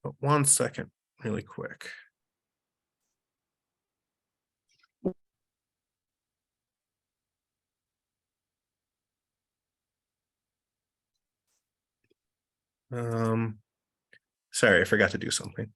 But 1 second, really quick. Sorry, I forgot to do something.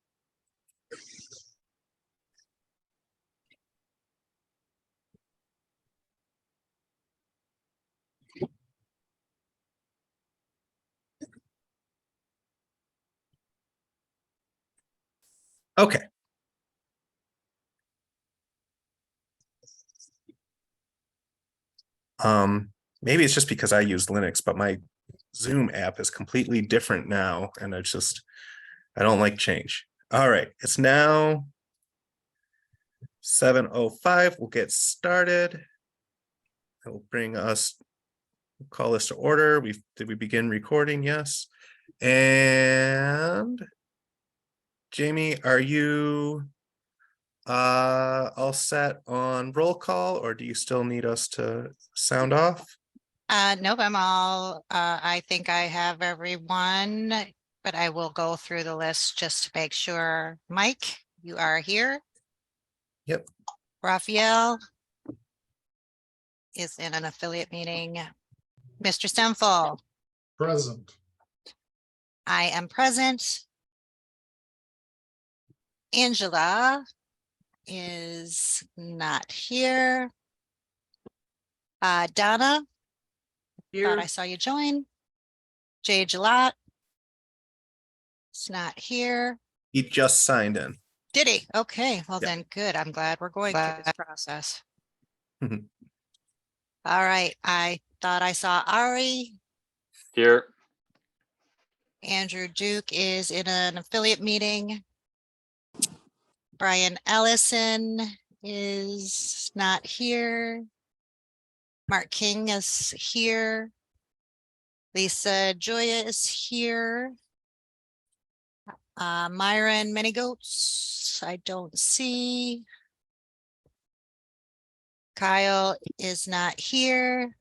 Okay. Maybe it's just because I use Linux, but my Zoom app is completely different now, and I don't like change. All right, it's now 7:05. We'll get started. That will bring us, we'll call this to order. Did we begin recording? Yes. And Jamie, are you all set on roll call, or do you still need us to sound off? Nope, I'm all, I think I have everyone, but I will go through the list just to make sure. Mike, you are here. Yep. Raphael is in an affiliate meeting. Mr. Stemful. Present. I am present. Angela is not here. Donna, thought I saw you join. Jay Gillot. It's not here. He just signed in. Did he? Okay, well Yeah. then good. I'm glad we're going through this process. Mhm. All right, I thought I saw Ari. Here. Andrew Duke is in an affiliate meeting. Brian Ellison is not here. Mark King is here. Lisa Joya is here. Myron Many Goats, I don't see. Kyle is not here.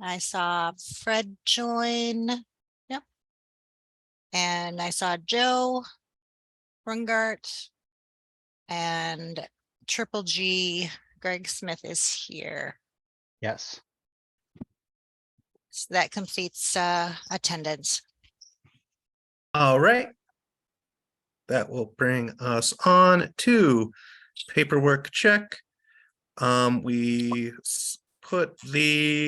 I saw Fred join. Yep. And I saw Joe Rungart and Triple G. Greg Smith is here. Yes. So that completes attendance. All right. That will bring us on to paperwork check. We put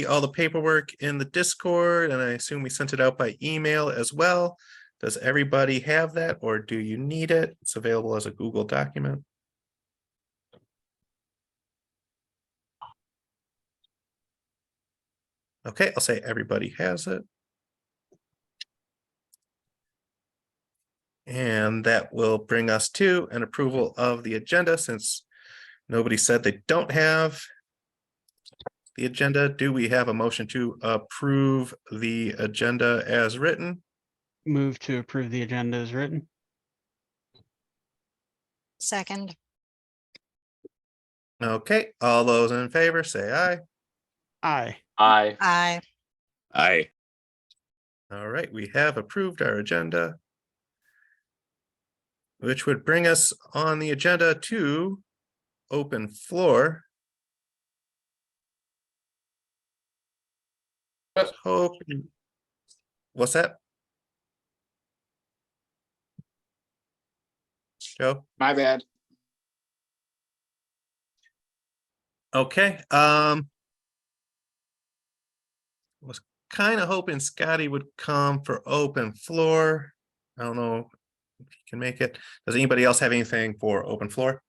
all the paperwork in the Discord, and I assume we sent it out by email as well. Does everybody have that, or do you need it? It's available as a Google document. Okay, I'll say everybody has it. And that will bring us to an approval of the agenda, since nobody said they don't have the agenda. Do we have a motion to approve the agenda as written? Move to approve the agenda as written. Second. Okay, all those in favor say aye. Aye. Aye. Aye. Aye. All right, we have approved our agenda, which would bring us on the agenda to open floor. What's that? Joe? My bad. Okay, was kind of hoping Scotty would come for open floor. I don't know if he can make it. Does anybody else have anything for open floor?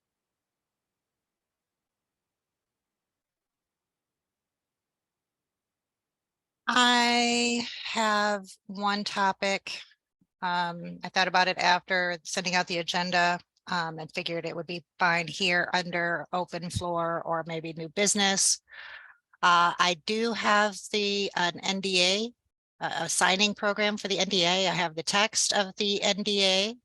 I have one topic. I thought about it after sending out the agenda and figured it would be fine here under open floor or maybe new business. I do have an NDA, a signing program for the NDA. I have the text of the NDA.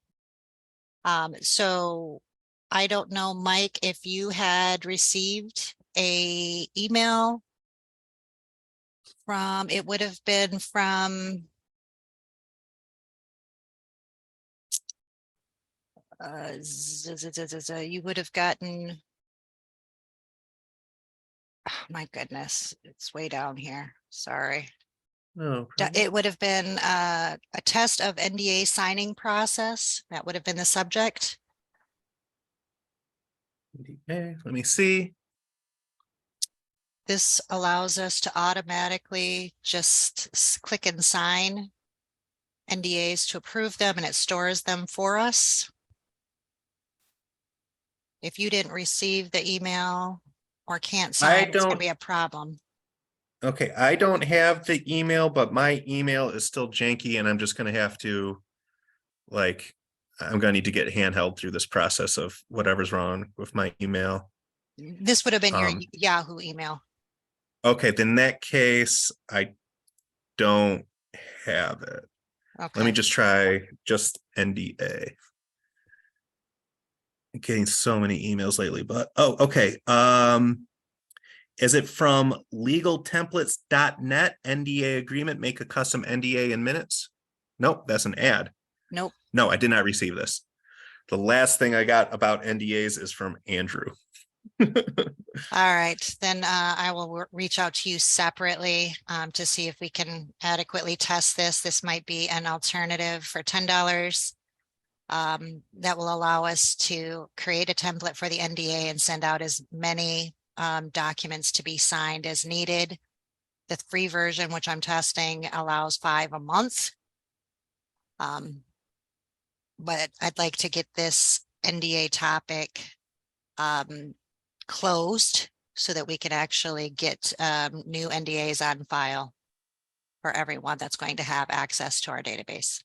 So I don't know, Mike, if you had received a email from, it would have been from You would have gotten. Oh, my goodness, it's way down here. Sorry. No. It would have been a test of NDA signing process. That would have been the subject. Okay, let me see. This allows us to automatically just click and sign NDAs to approve them, and it stores them for us. If you didn't receive the email or can't sign, it's gonna don't- be a problem. Okay, I don't have the email, but my email is still janky and I'm just gonna have to, like, I'm gonna need to get handheld through this process of whatever's wrong with my email. This would have been your Um, Yahoo email. Okay, then in that case, I don't have it. Let me Okay, just try just NDA. I'm getting so many emails lately, but oh, okay. Is it from legaltemplates.net NDA agreement, make a custom NDA in minutes? Nope, that's an ad. nope. No, I did not receive this. The last thing I got about NDAs is from Andrew. All right, then I will reach out to you separately to see if we can adequately test this. This might be an alternative for $10 that will allow us to create a template for the NDA and send out as many documents to be signed as needed. The free version, which I'm testing, allows 5 a month. But I'd like to get this NDA topic closed so that we can actually get new NDAs on file for everyone that's going to have access to our database.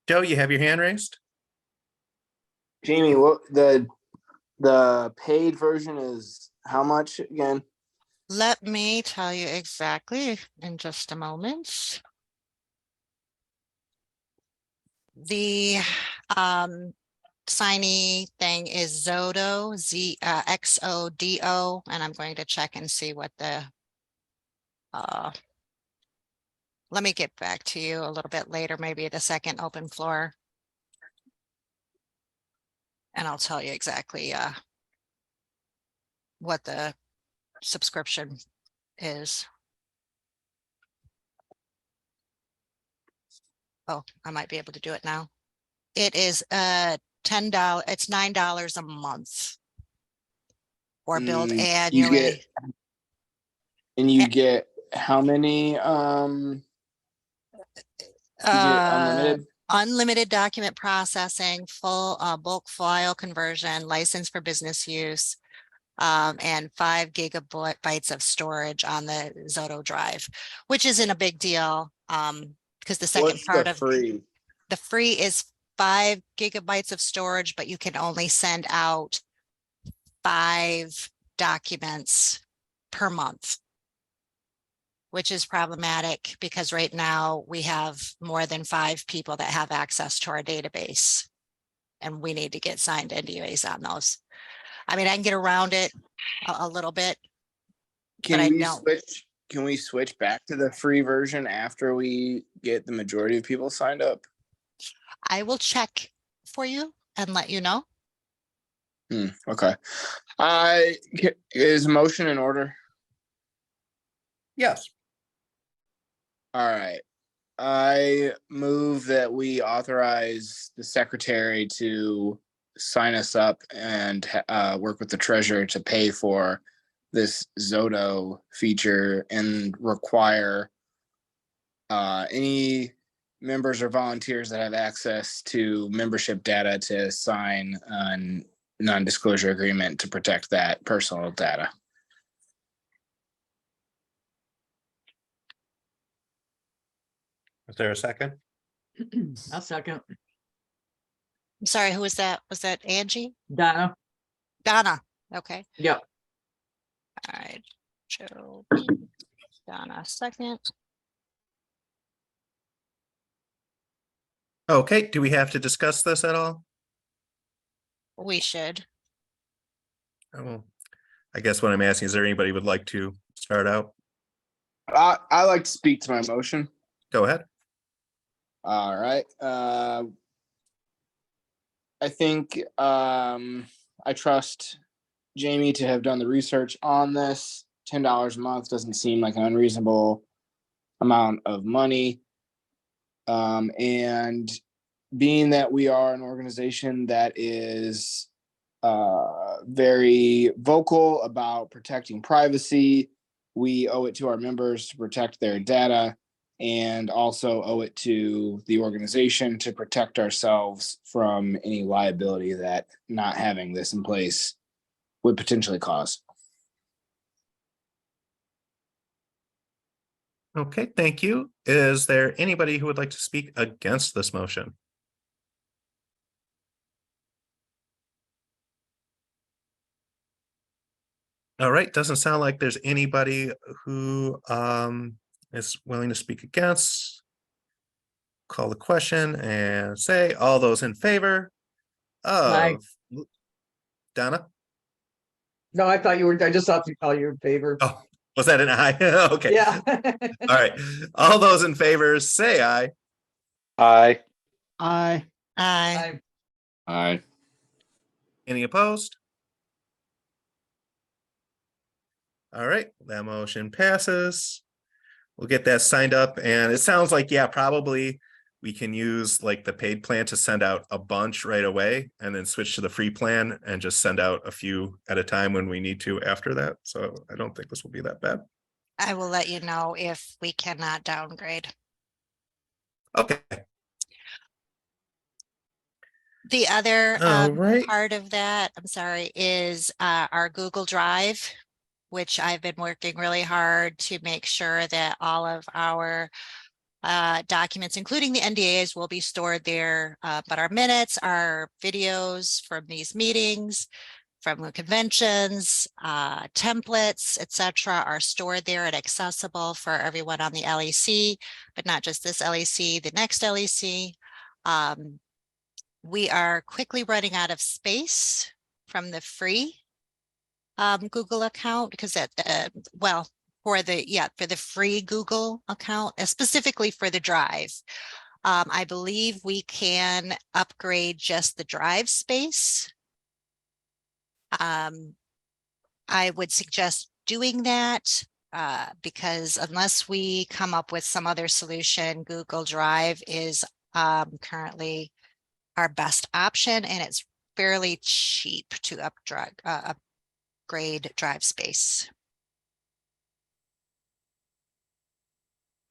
Joe, you have your hand raised? Jamie, what the paid version is how much again? Let me tell you exactly in just a moment. The signy thing is Zodo, XODO, and I'm going to check and see what the let me get back to you a little bit later, maybe the second open floor. And I'll tell you exactly what the subscription is. Oh, I might be able to do it now. It is $10, it's $9 a month. Or billed annually. You get how many you get unlimited? Unlimited document processing, full bulk file conversion, license for business use, and 5 gigabytes of storage on the Zoto drive, which isn't a big deal because the second What's part the of free? the free is 5 gigabytes of storage, but you can only send out 5 documents per month, which is problematic because right now we have more than 5 people that have access to our database and we need to get signed NDAs on those. I mean, I can get around it a little bit. Can we switch back to the free version after we get the majority of people signed up? I will check for you and let you know. Okay. Is motion in order? Yes. All right. I move that we authorize the secretary to sign us up and work with the treasurer to pay for this Zoto feature and require any members or volunteers that have access to membership data to sign a non-disclosure agreement to protect that personal data. Is there a second? I'll second. I'm sorry, who was that? Was that Angie? Donna. Donna. Okay. Yep. All right. Joe. Donna, second. Okay, do we have to discuss this at all? We should. Oh, I guess what I'm asking, is there anybody who would like to start out? I like to speak to my motion. Go ahead. All right. I think I trust Jamie to have done the research on this. $10 a month doesn't seem like an unreasonable amount of money. And being that we are an organization that is very vocal about protecting privacy, we owe it to our members to protect their data, and also owe it to the organization to protect ourselves from any liability that not having this in place would potentially cause. Okay, thank you. Is there anybody who would like to speak against this motion? All right, doesn't sound like there's anybody who is willing to speak against. Call the question and say all those in favor Aye. of Donna. No, I thought you were, I just thought you call you in favor. Oh, was that an aye? Okay. Yeah. All right. All those in favor say aye. Aye. Aye. Aye. Aye. Any opposed? All right, that motion passes. We'll get that signed up, and it sounds like, yeah, probably we can use like the paid plan to send out a bunch right away and then switch to the free plan and just send out a few at a time when we need to after that. So I don't think this will be that bad. I will let you know if we cannot downgrade. Okay. The other All right. part of that, I'm sorry, is our Google Drive, which I've been working really hard to make sure that all of our documents, including the NDAs, will be stored there. But our minutes, our videos from these meetings, from the conventions, templates, etc., are stored there and accessible for everyone on the LEC, but not just this LEC, the next LEC. We are quickly running out of space from the free Google account, because that for the free Google account, specifically for the drive. I believe we can upgrade just the drive space. I would suggest doing that because unless we come up with some other solution, Google Drive is currently our best option, and it's fairly cheap to upgrade drive space.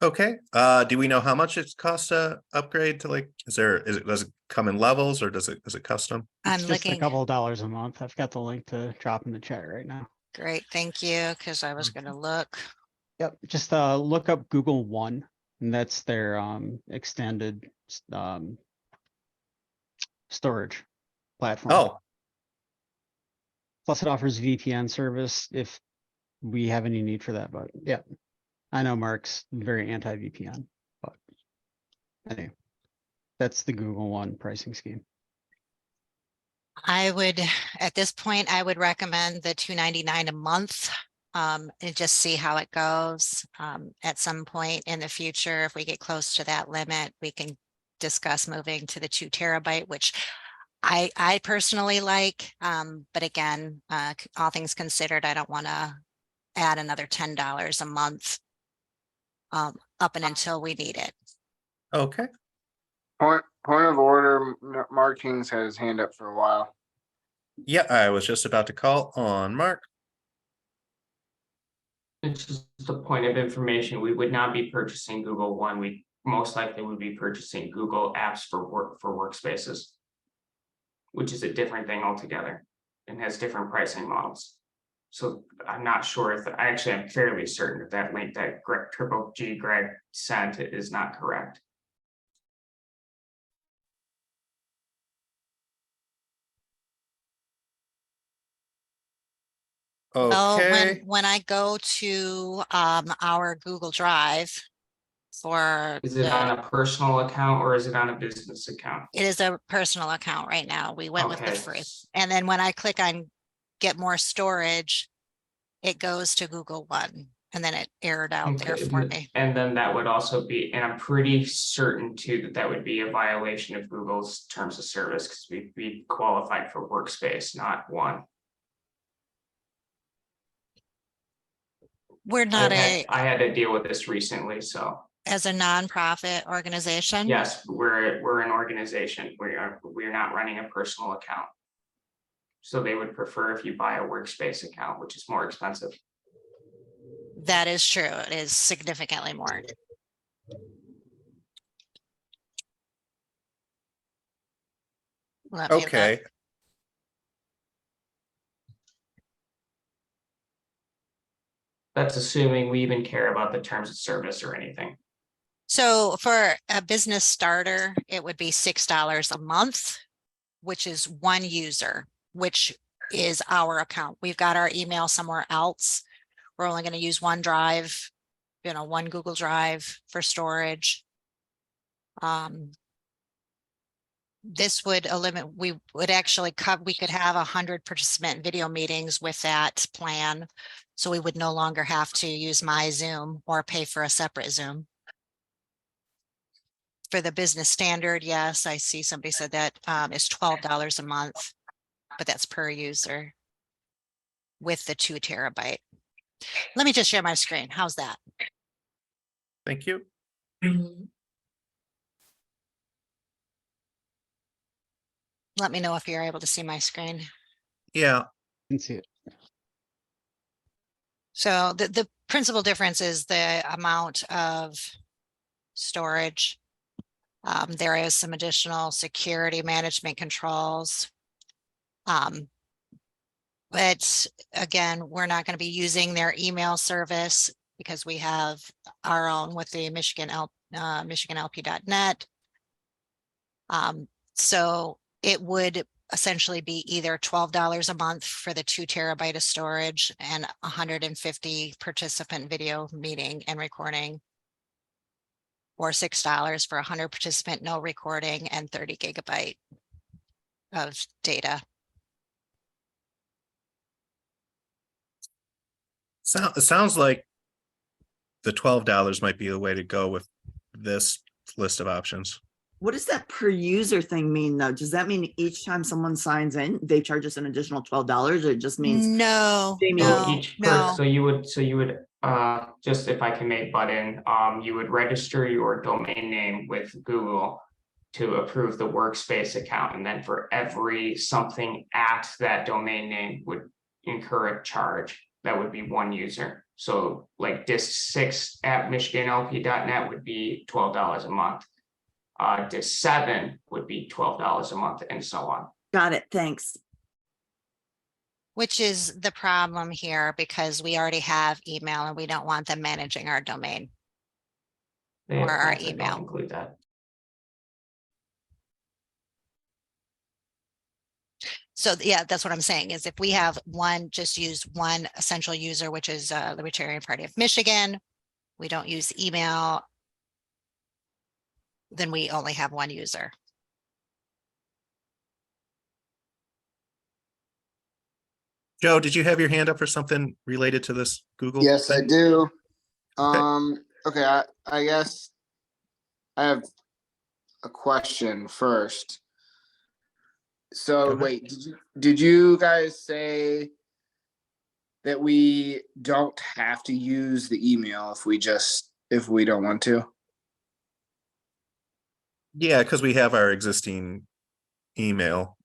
Okay. Do we know how much it costs to upgrade to, like, does it come in levels, or is it custom? I'm It's just a looking. couple of dollars a month. I've got the link to drop in the chat right now. Great, thank you, because I was going to look. Yep, just look up Google One, and that's their extended storage platform. Oh, Plus it offers VPN service if we have any need for that, but yeah. I know Mark's very anti-VPN, but anyway, that's the Google One pricing scheme. I would, at this point, I would recommend the $2.99 a month and just see how it goes. At some point in the future, if we get close to that limit, we can discuss moving to the 2 terabyte, which I personally like. But again, all things considered, I don't want to add another $10 a month up and until we need it. okay. Point of order, Mark King's had his hand up for a while. Yeah, I was just about to call on Mark. It's just a point of information. We would not be purchasing Google One. We most likely would be purchasing Google Apps for workspaces, which is a different thing altogether and has different pricing models. So I'm not sure if I'm fairly certain that link that Greg sent is not correct. Well, Okay. when I go to our Google Drive for Is it on a personal account or is it on a business account? it is a personal account right now. We went with the Okay. free. And then when I click on get more storage, it goes to Google One. And then it errored out there for me. And then that would also be, and I'm pretty certain too, that that would be a violation of Google's terms of service, because we qualified for workspace, not one. We're not I had to deal with this recently, so as a nonprofit organization. yes, we're an organization. We're not running a personal account. So they would prefer if you buy a workspace account, which is more expensive. That is true. It is significantly more. Let me look. Okay, That's assuming we even care about the terms of service or anything. So for a business starter, it would be $6 a month, which is one user, which is our account. We've got our email somewhere else. We're only going to use one drive, one Google Drive for storage. This would eliminate, we would actually we could have 100 participant video meetings with that plan. So we would no longer have to use my Zoom or pay for a separate Zoom. For the business standard, yes, I see somebody said that is $12 a month, but that's per user with the 2 terabyte. Let me just share my screen. How's that? thank you. Let me know if you're able to see my screen. Yeah, Can see it. So the principal difference is the amount of storage. There is some additional security management controls. But again, we're not going to be using their email service because we have our own with the michiganlp.net. So it would essentially be either $12 a month for the 2 terabyte of storage and 150 participant video meeting and recording, or $6 for 100 participant no recording and 30 gigabyte of data. it sounds like the $12 might be the way to go with this list of options. What does that per user thing mean though? Does that mean each time someone signs in, they charge us an additional $12, or it just means No, Jamie, no, no. So you would just, if I can make butt in, you would register your domain name with Google to approve the workspace account, and then for every something at that domain name would incur a charge. That would be one user. So like disk 6 at michiganlp.net would be $12 a month. Disk 7 would be $12 a month, and so on. got it, thanks. Which is the problem here, because we already have email and we don't want them managing our domain. They Or our don't email. include that. So yeah, that's what I'm saying is if we have just use one essential user, which is Libertarian Party of Michigan, we don't use email, then we only have one user. Joe, did you have your hand up for something related to this Google? Yes, I thing? do. Okay, I guess I have a question first. Go So ahead. wait, did you guys say that we don't have to use the email if we don't want to? Yeah, because we have our existing email.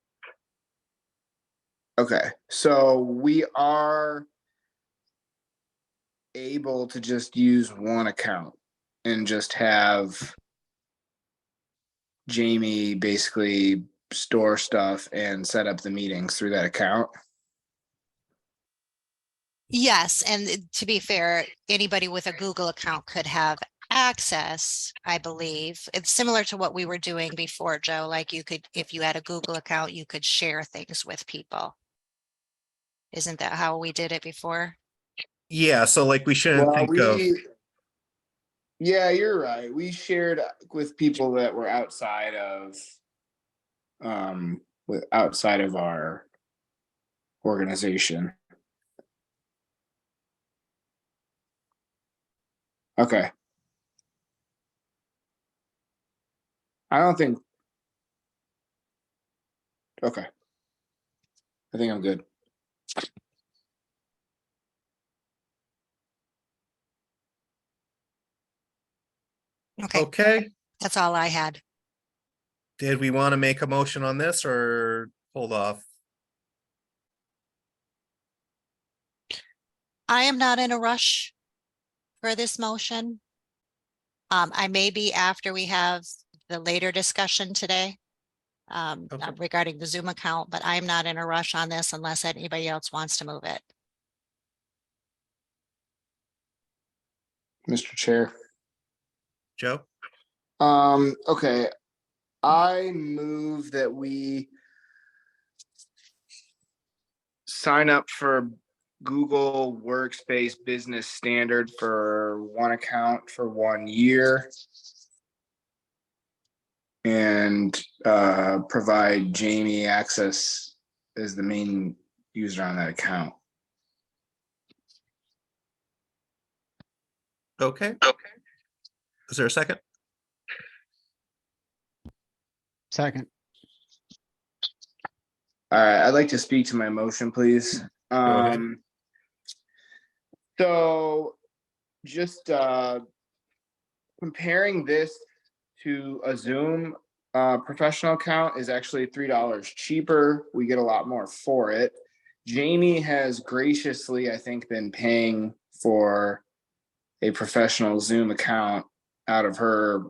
Okay, so we are able to just use one account and just have Jamie basically store stuff and set up the meetings through that account. Yes, and to be fair, anybody with a Google account could have access, I believe. It's similar to what we were doing before, Joe. Like you could, if you had a Google account, you could share things with people. Isn't that how we did it before? Yeah, so like we shouldn't Well, think of, yeah, you're right. We shared with people that were outside of our organization. Okay. I don't think. Okay. I think I'm good. Okay, Okay, that's all I had. did we want to make a motion on this or hold off? I am not in a rush for this motion. I may be after we have the later discussion today Okay. regarding the Zoom account, but I'm not in a rush on this unless anybody else wants to move it. Mr. Chair. Joe? Okay. I move that we sign up for Google Workspace Business Standard for one account for 1 year. And provide Jamie access as the main user on that account. Okay. Is there a second? Second. All right, I'd like to speak to my motion, please. ahead. So just comparing this to a Zoom professional account is actually $3 cheaper. We get a lot more for it. Jamie has graciously, I think, been paying for a professional Zoom account out of her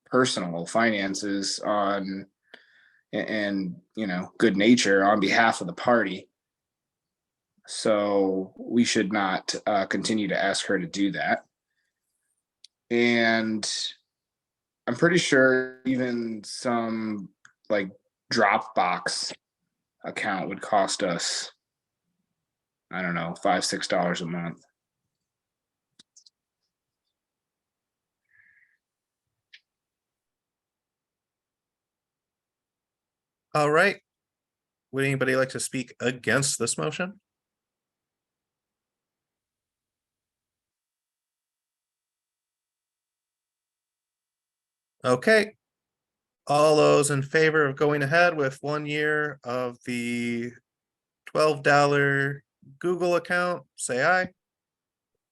personal finances on and good nature on behalf of the party. So we should not continue to ask her to do that. And I'm pretty sure even some like Dropbox account would cost us, I don't know, $5-6 a month. All right. Would anybody like to speak against this motion? Okay. All those in favor of going ahead with 1 year of the $12 Google account, say aye.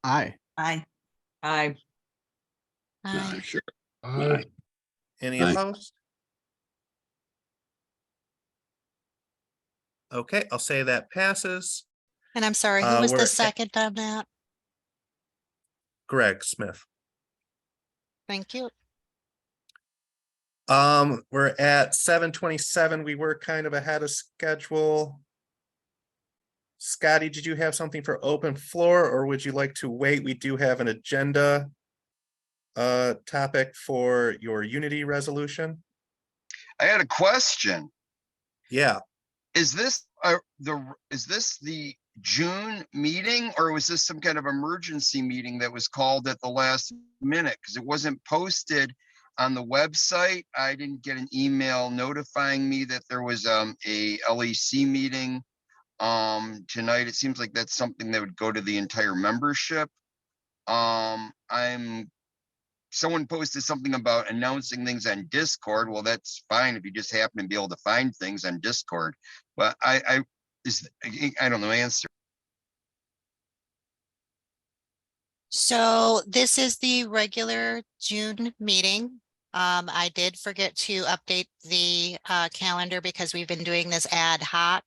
Aye. Aye. I, Aye. Sure. Any Aye. opposed? Okay, I'll say that passes. And I'm sorry, who was we're the at- second on that? Greg Smith. Thank you. We're at 7:27. We were kind of ahead of schedule. Scotty, did you have something for open floor or would you like to wait? We do have an agenda topic for your Unity resolution. I had a question. Yeah, Is this the June meeting or was this some kind of emergency meeting that was called at the last minute? Because it wasn't posted on the website. I didn't get an email notifying me that there was a LEC meeting tonight. It seems like that's something that would go to the entire membership. Someone posted something about announcing things on Discord. Well, that's fine if you just happen to be able to find things on Discord. But I don't know answer. So this is the regular June meeting. I did forget to update the calendar because we've been doing this ad hoc.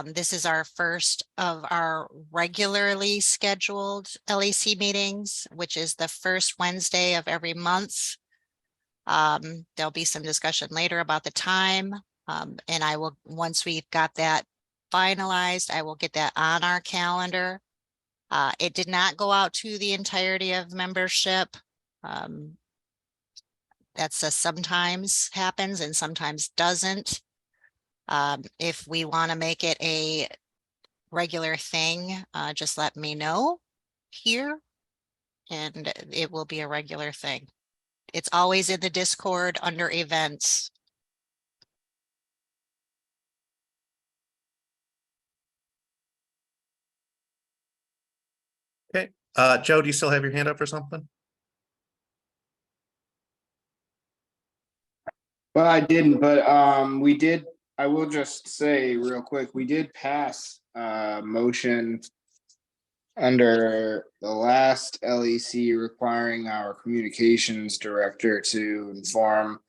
This is our first of our regularly scheduled LEC meetings, which is the first Wednesday of every month. There'll be some discussion later about the time. And I will, once we've got that finalized, I will get that on our calendar. It did not go out to the entirety of membership. That's sometimes happens and sometimes doesn't. If we want to make it a regular thing, just let me know here and it will be a regular thing. It's always in the Discord under events. okay. Joe, do you still have your hand up for something? Well, I didn't, but we did, I will just say real quick, we did pass motion under the last LEC requiring our communications director to inform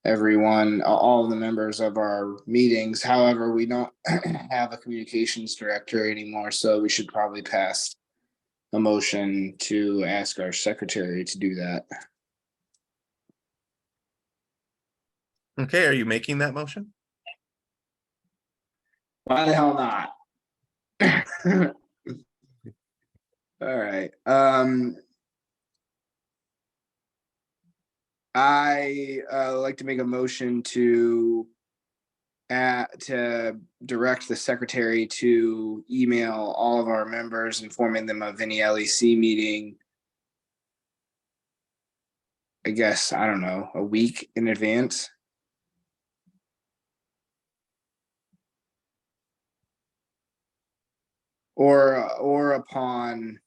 everyone, all the members of our meetings. However, we don't have a communications director anymore, so we should probably pass a motion to ask our secretary to do that. Okay, are you making that motion? Why the hell not? All right. I like to make a motion to direct the secretary to email all of our members, informing them of any LEC meeting. I guess, I don't know, a week in advance. Or upon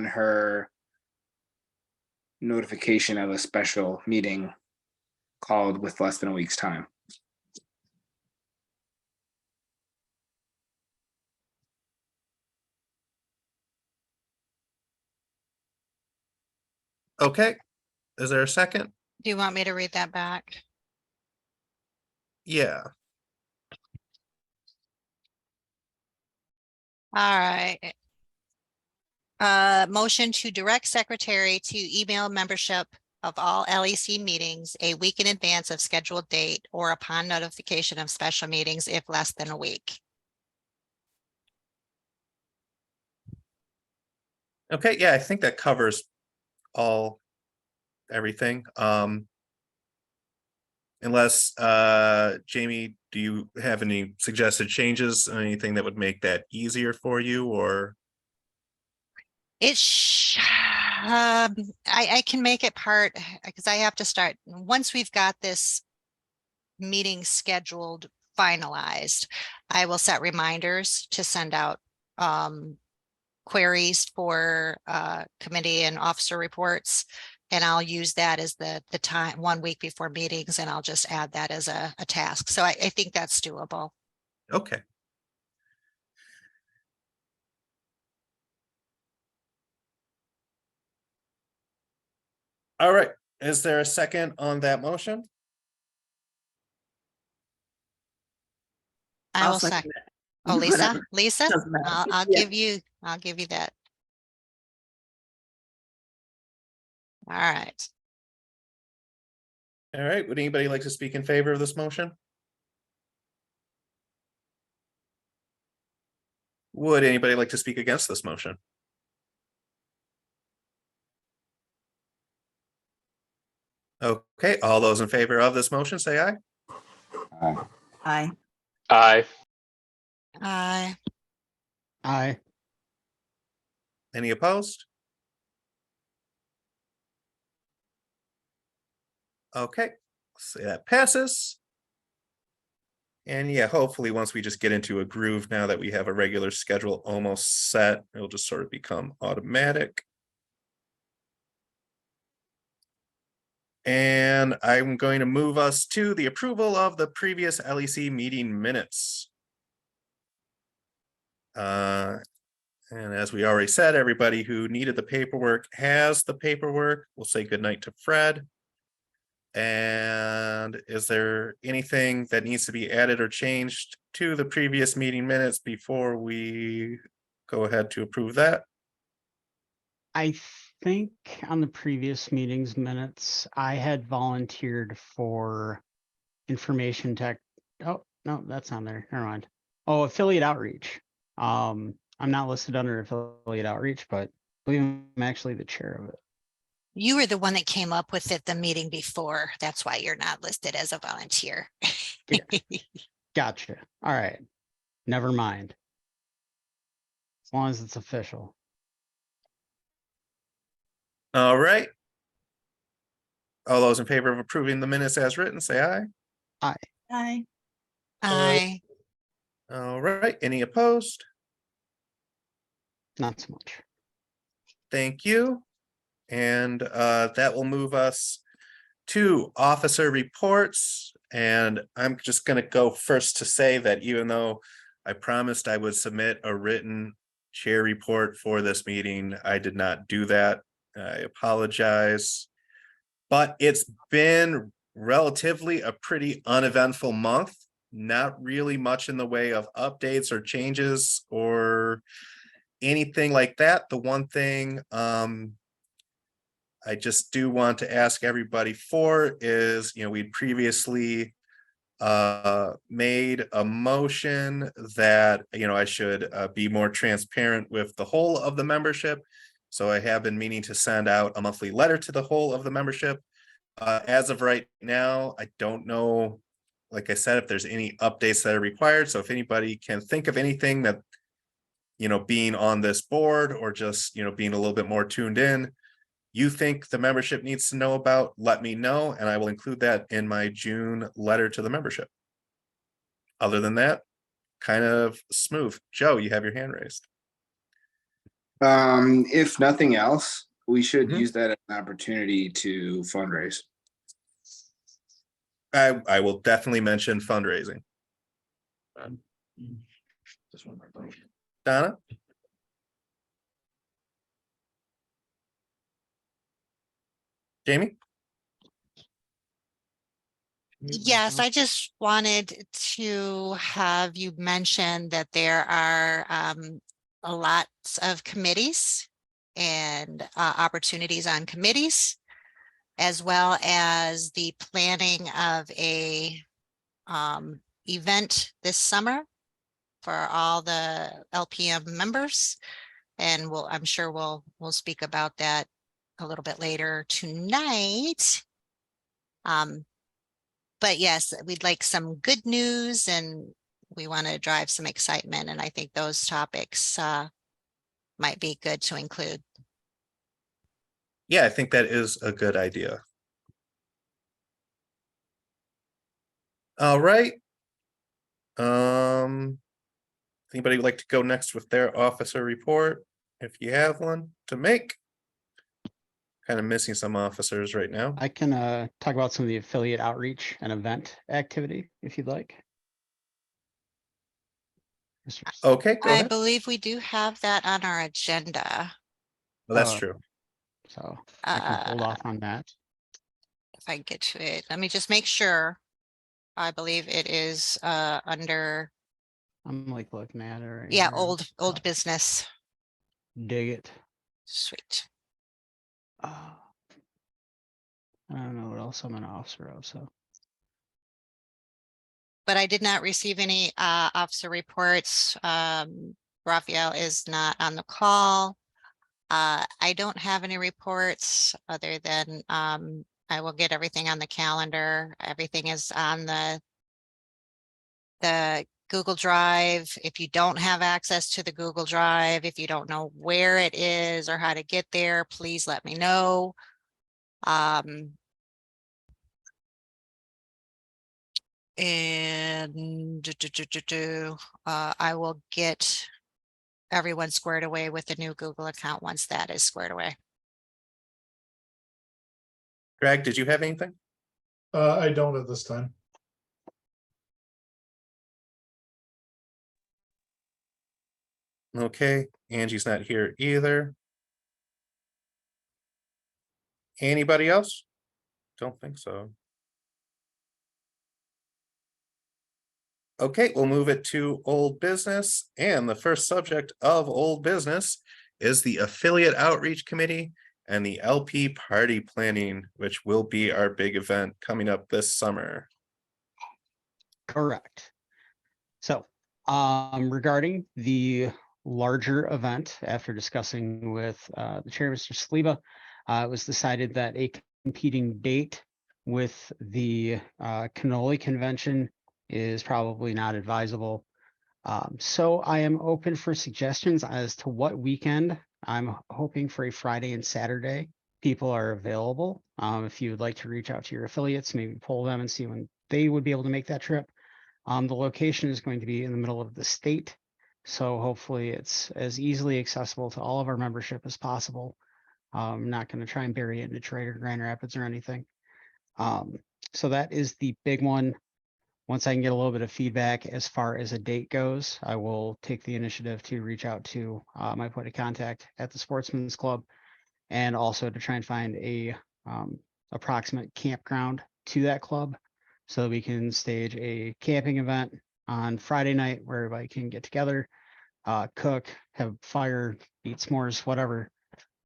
her notification of a special meeting called with less than a week's time. Okay, is there a second? Do you want me to read that back? Yeah, All right. Motion to direct secretary to email membership of all LEC meetings a week in advance of scheduled date or upon notification of special meetings if less than a week. okay, yeah, I think that covers everything. Unless Jamie, do you have any suggested changes, anything that would make that easier for you, or? I can make it part because I have to start, once we've got this meeting scheduled, finalized, I will set reminders to send out queries for committee and officer reports. And I'll use that as the time 1 week before meetings, and I'll just add that as a task. So I think that's doable. Okay. All right, is there a second on that motion? I I'll will second second. it. Oh, Lisa, Whatever. Lisa, Doesn't matter. I'll Yeah. give you that. All right. All right, would anybody like to speak in favor of this motion? Would anybody like to speak against this motion? Okay, all those in favor of this motion, say aye. Aye. Aye. Aye. Any opposed? Okay, so that passes. And yeah, hopefully once we just get into a groove now that we have a regular schedule almost set, it'll just sort of become automatic. And I'm going to move us to the approval of the previous LEC meeting minutes. And as we already said, everybody who needed the paperwork has the paperwork. We'll say goodnight to Fred. And is there anything that needs to be added or changed to the previous meeting minutes before we go ahead to approve that? I think on the previous meetings minutes, I had volunteered for information tech. Oh, no, that's on there. Never mind. Oh, affiliate outreach. I'm not listed under affiliate outreach, but I believe I'm actually the chair of it. You were the one that came up with it the meeting before. That's why you're not listed as a volunteer. Gotcha. All right. Never mind. As long as it's official. All right. All those in favor of approving the minutes as written, say aye. Aye. Aye. All right, any opposed? Not so much. Thank you. And that will move us to officer reports. And I'm just gonna go first to say that even though I promised I would submit a written chair report for this meeting, I did not do that. I apologize. But it's been relatively a pretty uneventful month. Not really much in the way of updates or changes or anything like that. The one thing I just do want to ask everybody for is, we'd previously made a motion that, I should be more transparent with the whole of the membership. So I have been meaning to send out a monthly letter to the whole of the membership. As of right now, I don't know, like I said, if there's any updates that are required. So if anybody can think of anything that, being on this board or just, being a little bit more tuned in, you think the membership needs to know about, let me know, and I will include that in my June letter to the membership. Other than that, kind of smooth. Joe, you have your hand raised. If nothing else, we should Mhm. use that as an opportunity to fundraise. I will definitely mention fundraising. Donna? Jamie? Yes, I just wanted to have you mention that there are lots of committees and opportunities on committees, as well as the planning of a event this summer for all the LPM members. And I'm sure we'll speak about that a little bit later tonight. But yes, we'd like some good news and we want to drive some excitement. And I think those topics might be good to include. Yeah, I think that is a good idea. All right. Anybody would like to go next with their officer report? If you have one to make. Kind of missing some officers right now. I can talk about some of the affiliate outreach and event activity if you'd like. Okay, go I ahead. believe we do have that on our agenda. Well, that's true. So I can hold off on that. If I get to it, let me just make sure. I believe it is under, I'm like looking at it right yeah, here. old business. Dig it. Sweet. I don't know what else I'm an officer of, so. But I did not receive any officer reports. Raphael is not on the call. I don't have any reports other than I will get everything on the calendar. Everything is on the Google Drive. If you don't have access to the Google Drive, if you don't know where it is or how to get there, please let me know. And I will get everyone squared away with the new Google account once that is squared away. Greg, did you have anything? I don't at this time. Okay, Angie's not here either. Anybody else? Don't think so. Okay, we'll move it to old business. And the first subject of old business is the Affiliate Outreach Committee and the LP Party Planning, which will be our big event coming up this summer. Correct. So regarding the larger event, after discussing with the chair, Mr. Saliba, it was decided that a competing date with the cannoli convention is probably not advisable. So I am open for suggestions as to what weekend. I'm hoping for a Friday and Saturday. People are available. If you would like to reach out to your affiliates, maybe poll them and see when they would be able to make that trip. The location is going to be in the middle of the state. So hopefully it's as easily accessible to all of our membership as possible. I'm not going to try and bury it in Detroit or Grand Rapids or anything. So that is the big one. Once I can get a little bit of feedback as far as a date goes, I will take the initiative to reach out to my point of contact at the Sportsman's Club, and also to try and find a approximate campground to that club, so we can stage a camping event on Friday night where everybody can get together, cook, have fire, eat s'mores, whatever.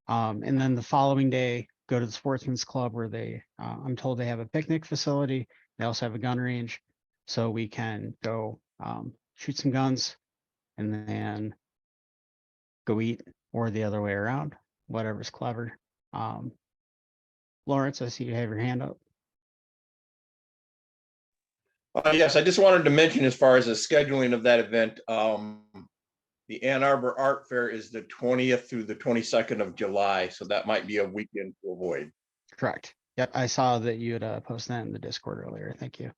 And then the following day, go to the Sportsman's Club where they, I'm told they have a picnic facility. They also have a gun range, so we can go shoot some guns and then go eat, or the other way around, whatever's clever. Lawrence, I see you have your hand up. Yes, I just wanted to mention, as far as the scheduling of that event, the Ann Arbor Art Fair is the 20th through the 22nd of July, so that might be a weekend to avoid. Correct. Yep, I saw that you had posted that in the Discord earlier. Thank you.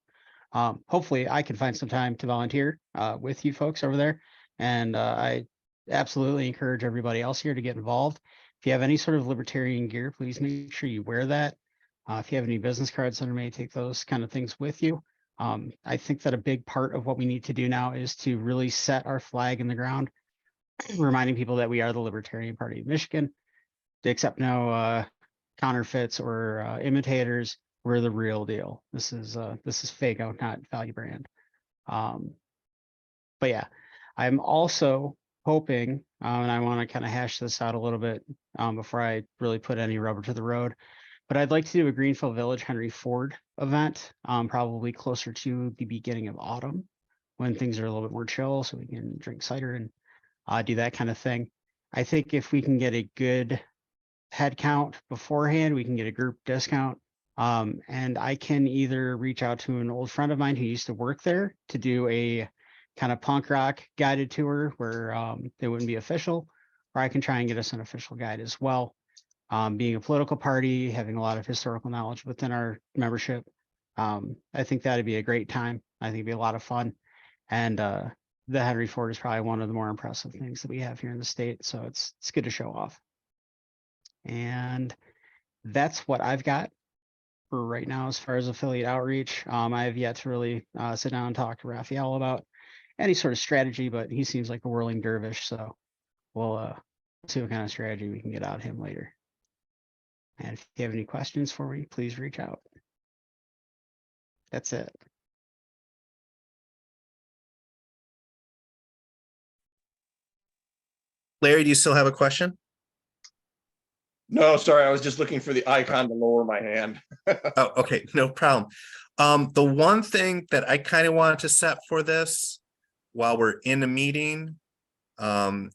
Hopefully I can find some time to volunteer with you folks over there. And I absolutely encourage everybody else here to get involved. If you have any sort of libertarian gear, please make sure you wear that. If you have any business cards under me, take those kind of things with you. I think that a big part of what we need to do now is to really set our flag in the ground, reminding people that we are the Libertarian Party of Michigan. To accept no counterfeits or imitators. We're the real deal. This is Fago, not Value Brand. But yeah, I'm also hoping, and I want to kind of hash this out a little bit before I really put any rubber to the road. But I'd like to do a Greenfield Village Henry Ford event, probably closer to the beginning of autumn, when things are a little bit more chill, so we can drink cider and do that kind of thing. I think if we can get a good head count beforehand, we can get a group discount. And I can either reach out to an old friend of mine who used to work there to do a kind of punk rock guided tour where it wouldn't be official, or I can try and get us an official guide as well. Being a political party, having a lot of historical knowledge within our membership, I think that'd be a great time. I think it'd be a lot of fun. And the Henry Ford is probably one of the more impressive things that we have here in the state. So it's good to show off. And that's what I've got for right now as far as affiliate outreach. I have yet to really sit down and talk to Raphael about any sort of strategy, but he seems like a whirling dervish. So we'll see what kind of strategy we can get out of him later. And if you have any questions for me, please reach out. That's it. Larry, do you still have a question? No, sorry, I was just looking for the icon to lower my hand. Oh, okay, no problem. The one thing that I kind of wanted to set for this while we're in a meeting,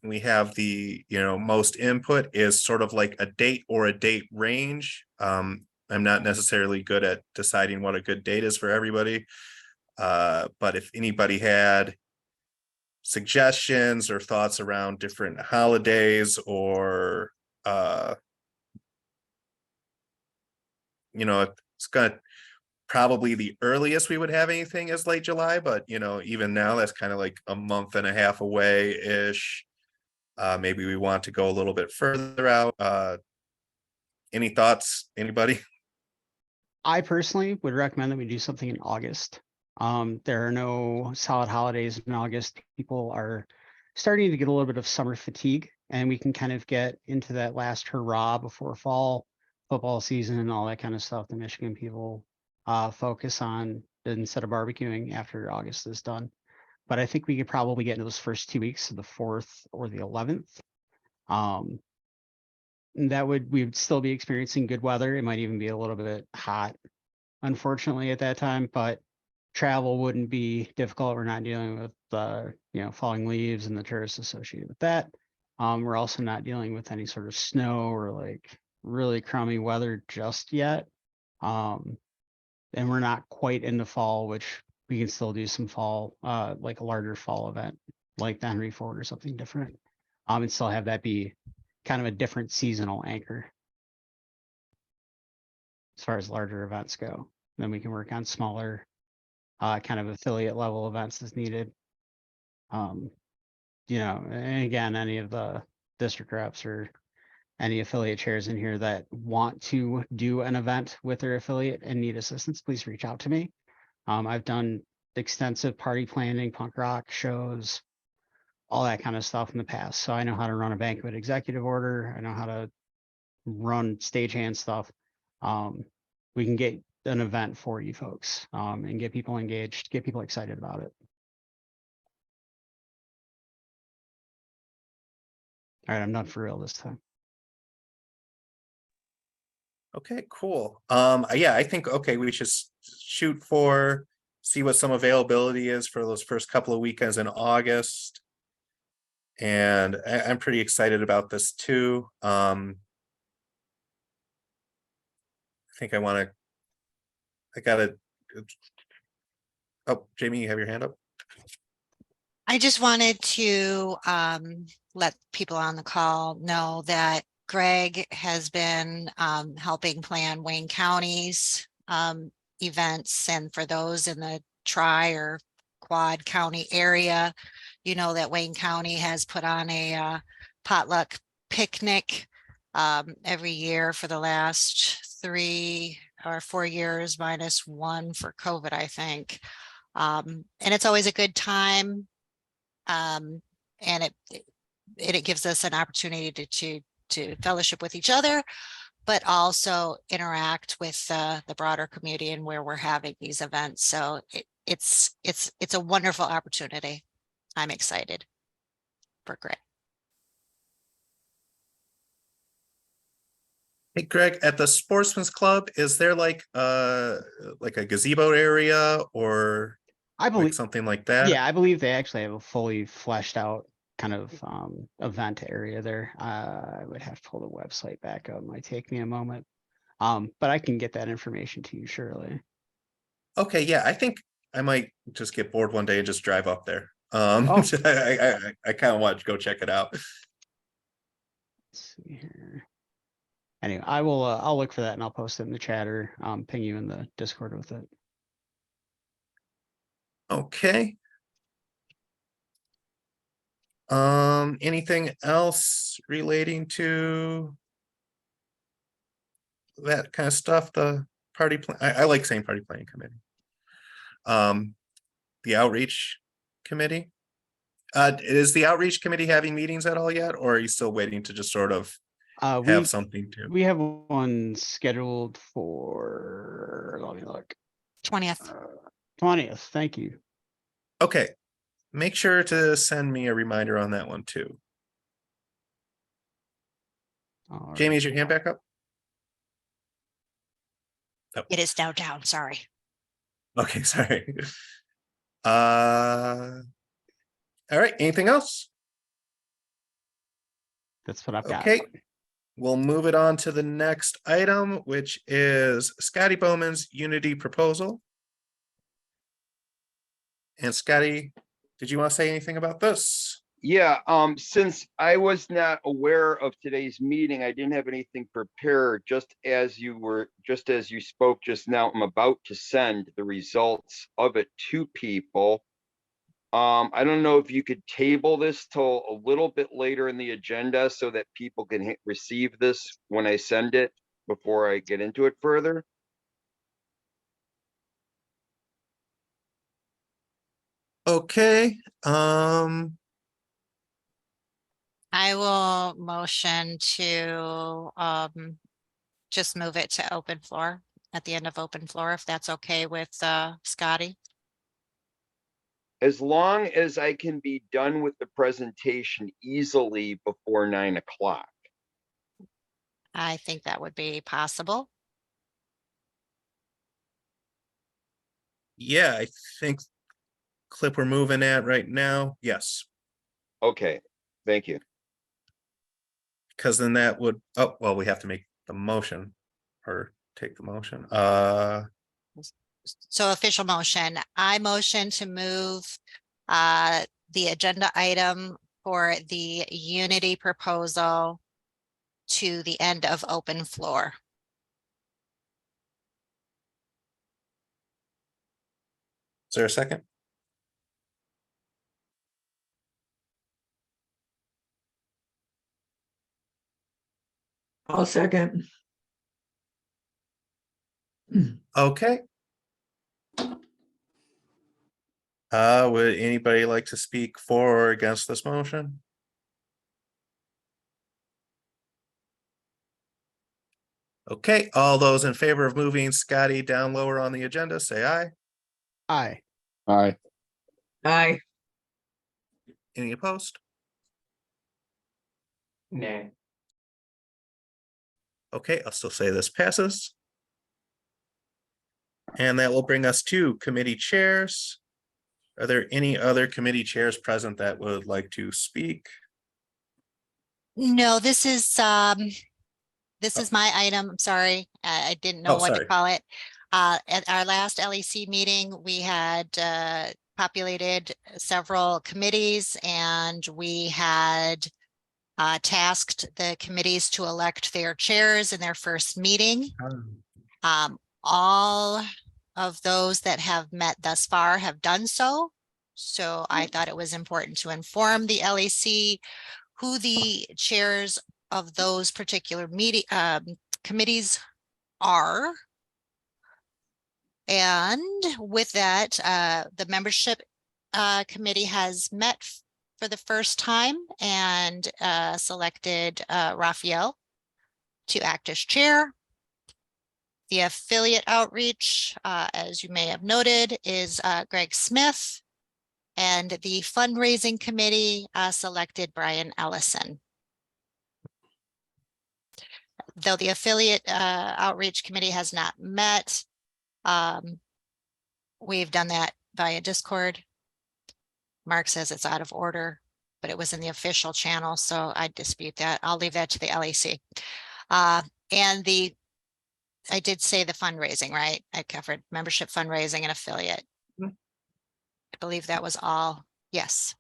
we have the, most input is sort of like a date or a date range. I'm not necessarily good at deciding what a good date is for everybody. But if anybody had suggestions or thoughts around different holidays, or it's gonna probably the earliest we would have anything is late July, but even now that's kind of like a month and a half away ish. Maybe we want to go a little bit further out. Any thoughts, anybody? I personally would recommend that we do something in August. There are no solid holidays in August. People are starting to get a little bit of summer fatigue, and we can kind of get into that last hurrah before fall football season and all that kind of stuff. The Michigan people focus on instead of barbecuing after August is done. But I think we could probably get into those first 2 weeks of the 4th or the 11th. We would still be experiencing good weather. It might even be a little bit hot, unfortunately, at that time, but travel wouldn't be difficult. We're not dealing with falling leaves and the tourists associated with that. We're also not dealing with any sort of snow or like really crummy weather just yet. And we're not quite into fall, which we can still do some fall, like a larger fall event, like the Henry Ford or something different. And still have that be kind of a different seasonal anchor as far as larger events go. Then we can work on smaller kind of affiliate level events as needed. You know, and again, any of the district reps or any affiliate chairs in here that want to do an event with their affiliate and need assistance, please reach out to me. I've done extensive party planning, punk rock shows, all that kind of stuff in the past. So I know how to run a banquet executive order. I know how to run stagehand stuff. We can get an event for you folks, and get people engaged, get people excited about it. All right, I'm done for real this time. Okay, cool. Yeah, I think, okay, we should shoot for, see what some availability is for those first couple of weekends in August. And I'm pretty excited about this too. I think I gotta, oh, Jamie, you have your hand up? I just wanted to let people on the call know that Greg has been helping plan Wayne County's events, and for those in the Tri or Quad County area, you know that Wayne County has put on a potluck picnic every year for the last 3 or 4 years, minus 1 for COVID, I think. And it's always a good time. And it gives us an opportunity to fellowship with each other, but also interact with the broader community and where we're having these events. So it's a wonderful opportunity. I'm excited for Greg. Hey, Greg, at the Sportsman's Club, is there like a gazebo area or I like believe, something like that? yeah, I believe they actually have a fully fleshed out kind of event area there. I would have to pull the website back up. It might take me a moment. But I can get that information to you surely. Okay, yeah, I think I might just get bored one day and just drive up there. Oh. I kind of want to go check it out. Let's see here. Anyway, I'll look for that and I'll post it in the chat or ping you in the Discord with it. Okay. Anything else relating to that kind of stuff? The party plan, I like saying party planning committee. The outreach committee. Is the outreach committee having meetings at all yet, or are you still waiting to just sort of have something to? We have one scheduled for, let me look. 20th. 20th. Thank you. Okay. Make sure to send me a reminder on that one too. All Jamie, right. is your hand back up? Oh. It is now down. Sorry. Okay, sorry. All right, anything else? That's what I've got. Okay, we'll move it on to the next item, which is Scotty Bowman's Unity proposal. And Scotty, did you want to say anything about this? Yeah, since I was not aware of today's meeting, I didn't have anything prepared. Just as you spoke just now, I'm about to send the results of it to people. I don't know if you could table this till a little bit later in the agenda so that people can receive this when I send it before I get into it further. Okay, I will motion to just move it to open floor at the end of open floor, if that's okay with Scotty. As long as I can be done with the presentation easily before 9 o'clock. I think that would be possible. yeah, I think clip we're moving at right now, yes. Okay, thank you. Because then that would, oh, well, we have to make the motion or take the motion. So official motion, I motion to move the agenda item for the Unity proposal to the end of open floor. Is there a second? I'll second. Okay. Would anybody like to speak for or against this motion? Okay, all those in favor of moving Scotty down lower on the agenda, say aye. Aye. Aye. Aye. Any opposed? Nay. Okay, I'll still say this passes. And that will bring us to committee chairs. Are there any other committee chairs present that would like to speak? No, this is my item. I'm sorry. I didn't know Oh, what to sorry. call it. At our last LEC meeting, we had populated several committees and we had tasked the committees to elect their chairs in their first meeting. All of those that have met thus far have done so. So I thought it was important to inform the LEC who the chairs of those particular committees are. And with that, the membership committee has met for the first time and selected Raphael to act as chair. The affiliate outreach, as you may have noted, is Greg Smith. And the fundraising committee selected Brian Ellison. Though the affiliate outreach committee has not met, we've done that via Discord. Mark says it's out of order, but it was in the official channel, so I dispute that. I'll leave that to the LEC. And I did say the fundraising, right? I covered membership, fundraising, and affiliate. I believe that was all. Yes.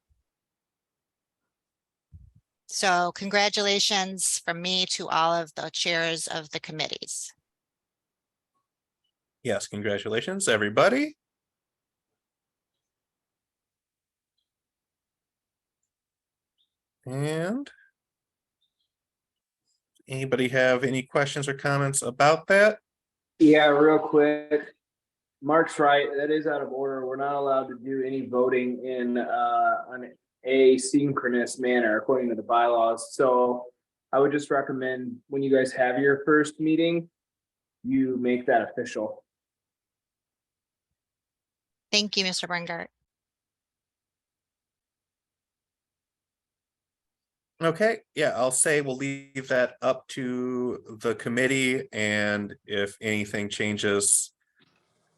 So congratulations from me to all of the chairs of the committees. Yes, congratulations, everybody. And anybody have any questions or comments about that? Yeah, real quick. Mark's right. That is out of order. We're not allowed to do any voting in an asynchronous manner according to the bylaws. So I would just recommend when you guys have your first meeting, you make that official. Thank you, Mr. Brungart. Okay, yeah, I'll say we'll leave that up to the committee, and if anything changes,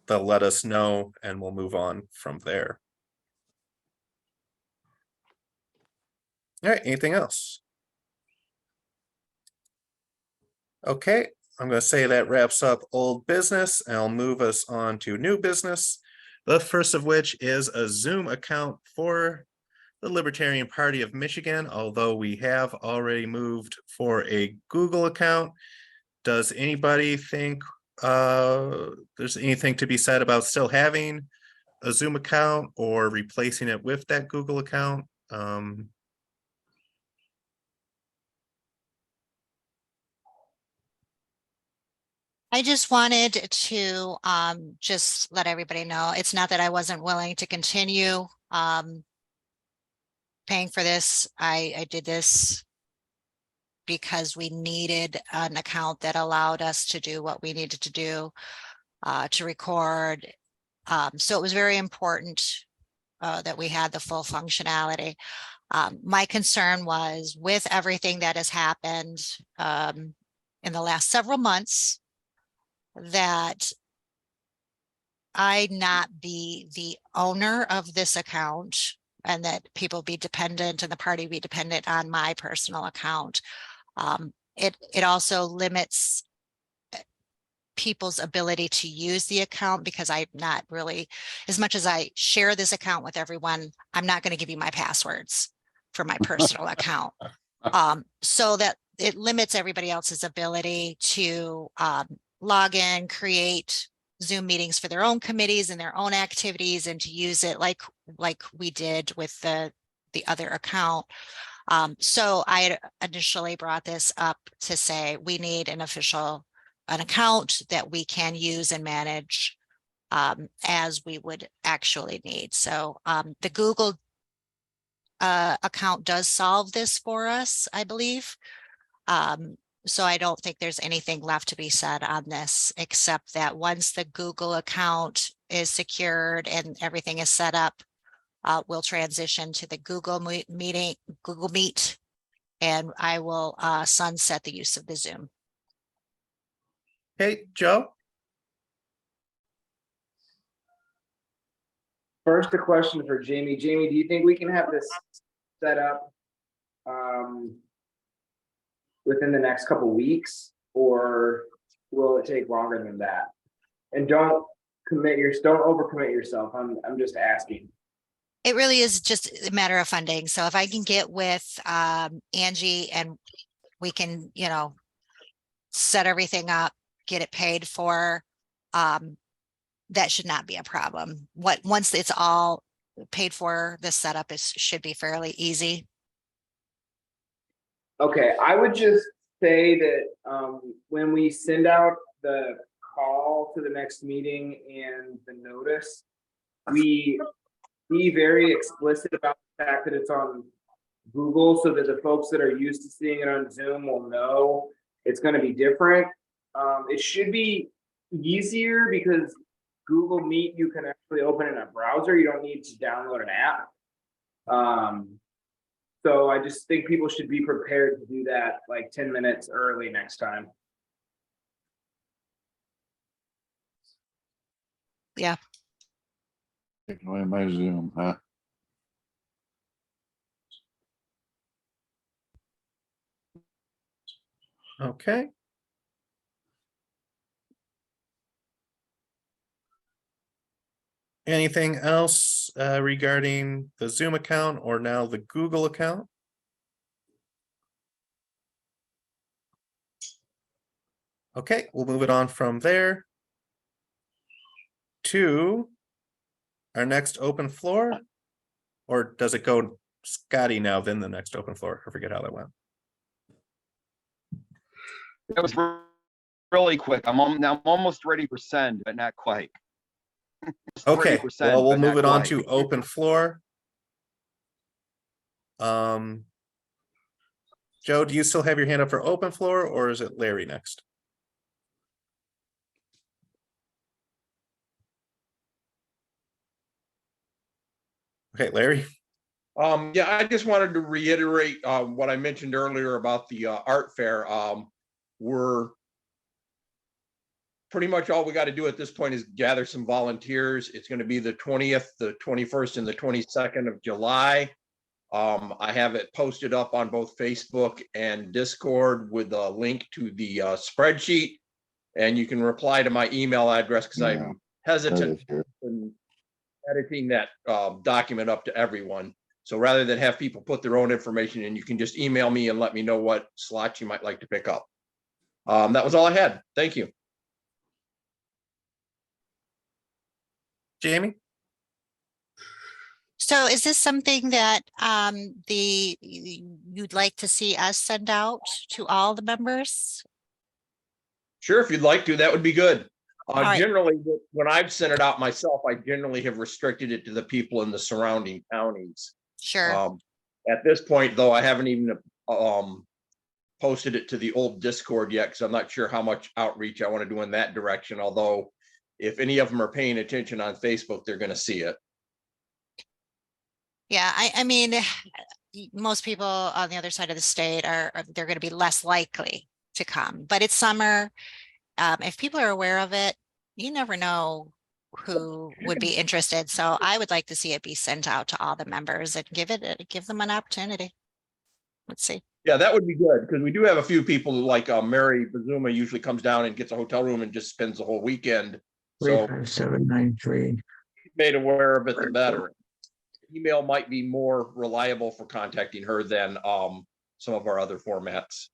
they'll let us know and we'll move on from there. All right, anything else? Okay, I'm going to say that wraps up old business, and I'll move us on to new business. The first of which is a Zoom account for the Libertarian Party of Michigan, although we have already moved for a Google account. Does anybody think there's anything to be said about still having a Zoom account or replacing it with that Google account? I just wanted to just let everybody know, it's not that I wasn't willing to continue paying for this. I did this because we needed an account that allowed us to do what we needed to do to record. So it was very important that we had the full functionality. My concern was with everything that has happened in the last several months, that I not be the owner of this account and that people be dependent and the party be dependent on my personal account. It also limits people's ability to use the account because I'm not really, as much as I share this account with everyone, I'm not going to give you my passwords for my personal account. So that it limits everybody else's ability to log in, create Zoom meetings for their own committees and their own activities, and to use it like we did with the other account. So I had initially brought this up to say we need an account that we can use and manage as we would actually need. So the Google account does solve this for us, I believe. So I don't think there's anything left to be said on this, except that once the Google account is secured and everything is set up, we'll transition to the Google Meet, and I will sunset the use of the Zoom. Hey, Joe? First, a question for Jamie. Jamie, do you think we can have this set up within the next couple weeks, or will it take longer than that? And don't overcommit yourself. I'm just asking. It really is just a matter of funding. So if I can get with Angie and we can, set everything up, get it paid for, that should not be a problem. Once it's all paid for, the setup should be fairly easy. Okay, I would just say that when we send out the call to the next meeting and the notice, we be very explicit about the fact that it's on Google, so that the folks that are used to seeing it on Zoom will know it's going to be different. It should be easier because Google Meet, you can actually open in a browser. You don't need to download an app. So I just think people should be prepared to do that like 10 minutes early next time. Yeah. Taking away my Zoom, huh? Okay. Anything else regarding the Zoom account or now the Google account? Okay, we'll move it on from there to our next open floor. Or does it go Scotty now, then the next open floor? I forget how that went. That was really quick. I'm almost ready for send, but not quite. Okay, 30%, well, we'll but move not it on quite. to open floor. Joe, do you still have your hand up for open floor, or is it Larry next? Okay, Larry. Yeah, I just wanted to reiterate what I mentioned earlier about the art fair. We're pretty much all we got to do at this point is gather some volunteers. It's going to be the 20th, the 21st, and the 22nd of July. I have it posted up on both Facebook and Discord with a link to the spreadsheet, and you can reply to my email address because I'm hesitant in editing that document up to everyone. So rather than have people put their own information in, you can just email me and let me know what slots you might like to pick up. That was all I had. Thank you. Jamie? So is this something that you'd like to see us send out to all the members? Sure, if you'd like to, that would be good. right. Generally, when I've sent it out myself, I generally have restricted it to the people in the surrounding counties. Sure. At this point, though, I haven't even posted it to the old Discord yet because I'm not sure how much outreach I want to do in that direction. Although, if any of them are paying attention on Facebook, they're going to see it. Yeah, I mean, most people on the other side of the state they're going to be less likely to come, but it's summer. If people are aware of it, you never know who would be interested. So I would like to see it be sent out to all the members and give them an opportunity. Let's see. Yeah, that would be good because we do have a few people like Mary Bazuma usually comes down and gets a hotel room and just spends the whole weekend. So 35793. made aware of it, the better. Email might be more reliable for contacting her than some of our other formats.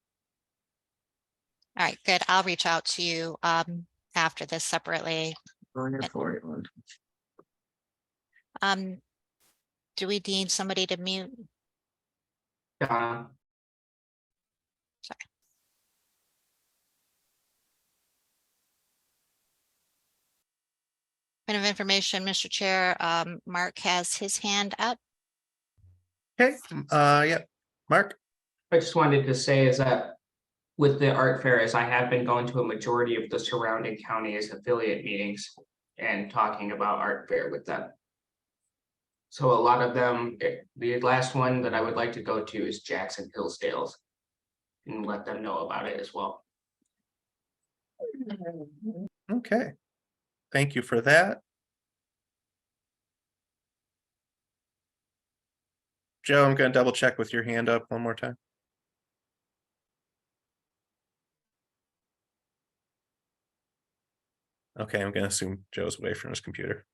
All right, good. I'll reach out to you after this separately Going to forward. Do we need somebody to mute? Donna, Point of information, Mr. Chair, Mark has his hand up. Okay, yeah, Mark? I just wanted to say is that with the art fair, as I have been going to a majority of the surrounding counties affiliate meetings and talking about art fair with them. So a lot of them, the last one that I would like to go to is Jackson Hillsdale's. And let them know about it as well. Okay, thank you for that. Joe, I'm gonna double check with your hand up one more time. Okay, I'm gonna assume Joe's away from his computer.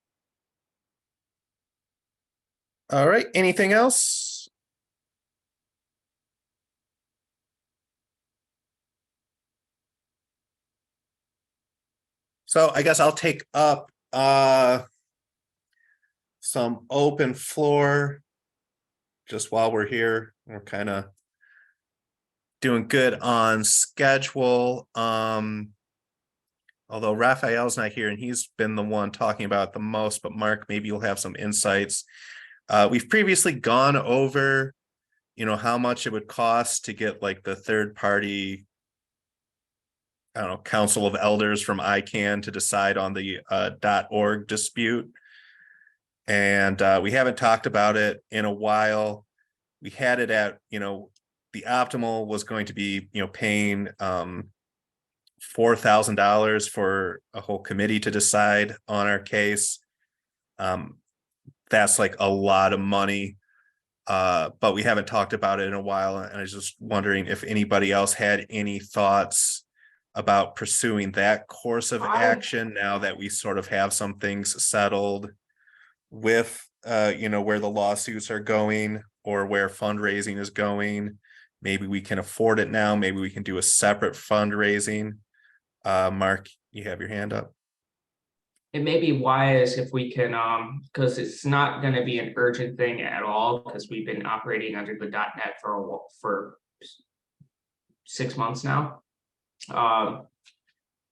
All right, anything else? So I guess I'll take up some open floor. Just while we're here, we're kind of doing good on schedule. Although Raphael's not here and he's been the one talking about it the most, but Mark, maybe you'll have some insights. We've previously gone over, how much it would cost to get like the third party, I don't know, Council of Elders from ICANN to decide on the .org dispute. And we haven't talked about it in a while. We had it at, the optimal was going to be, paying $4,000 for a whole committee to decide on our case. That's like a lot of money, but we haven't talked about it in a while. And I was just wondering if anybody else had any thoughts about pursuing that course of action now that we sort of have some things settled with, where the lawsuits are going or where fundraising is going. Maybe we can afford it now. Maybe we can do a separate fundraising. Mark, you have your hand up. It may be wise if we can, because it's not going to be an urgent thing at all, because we've been operating under the .NET for 6 months now.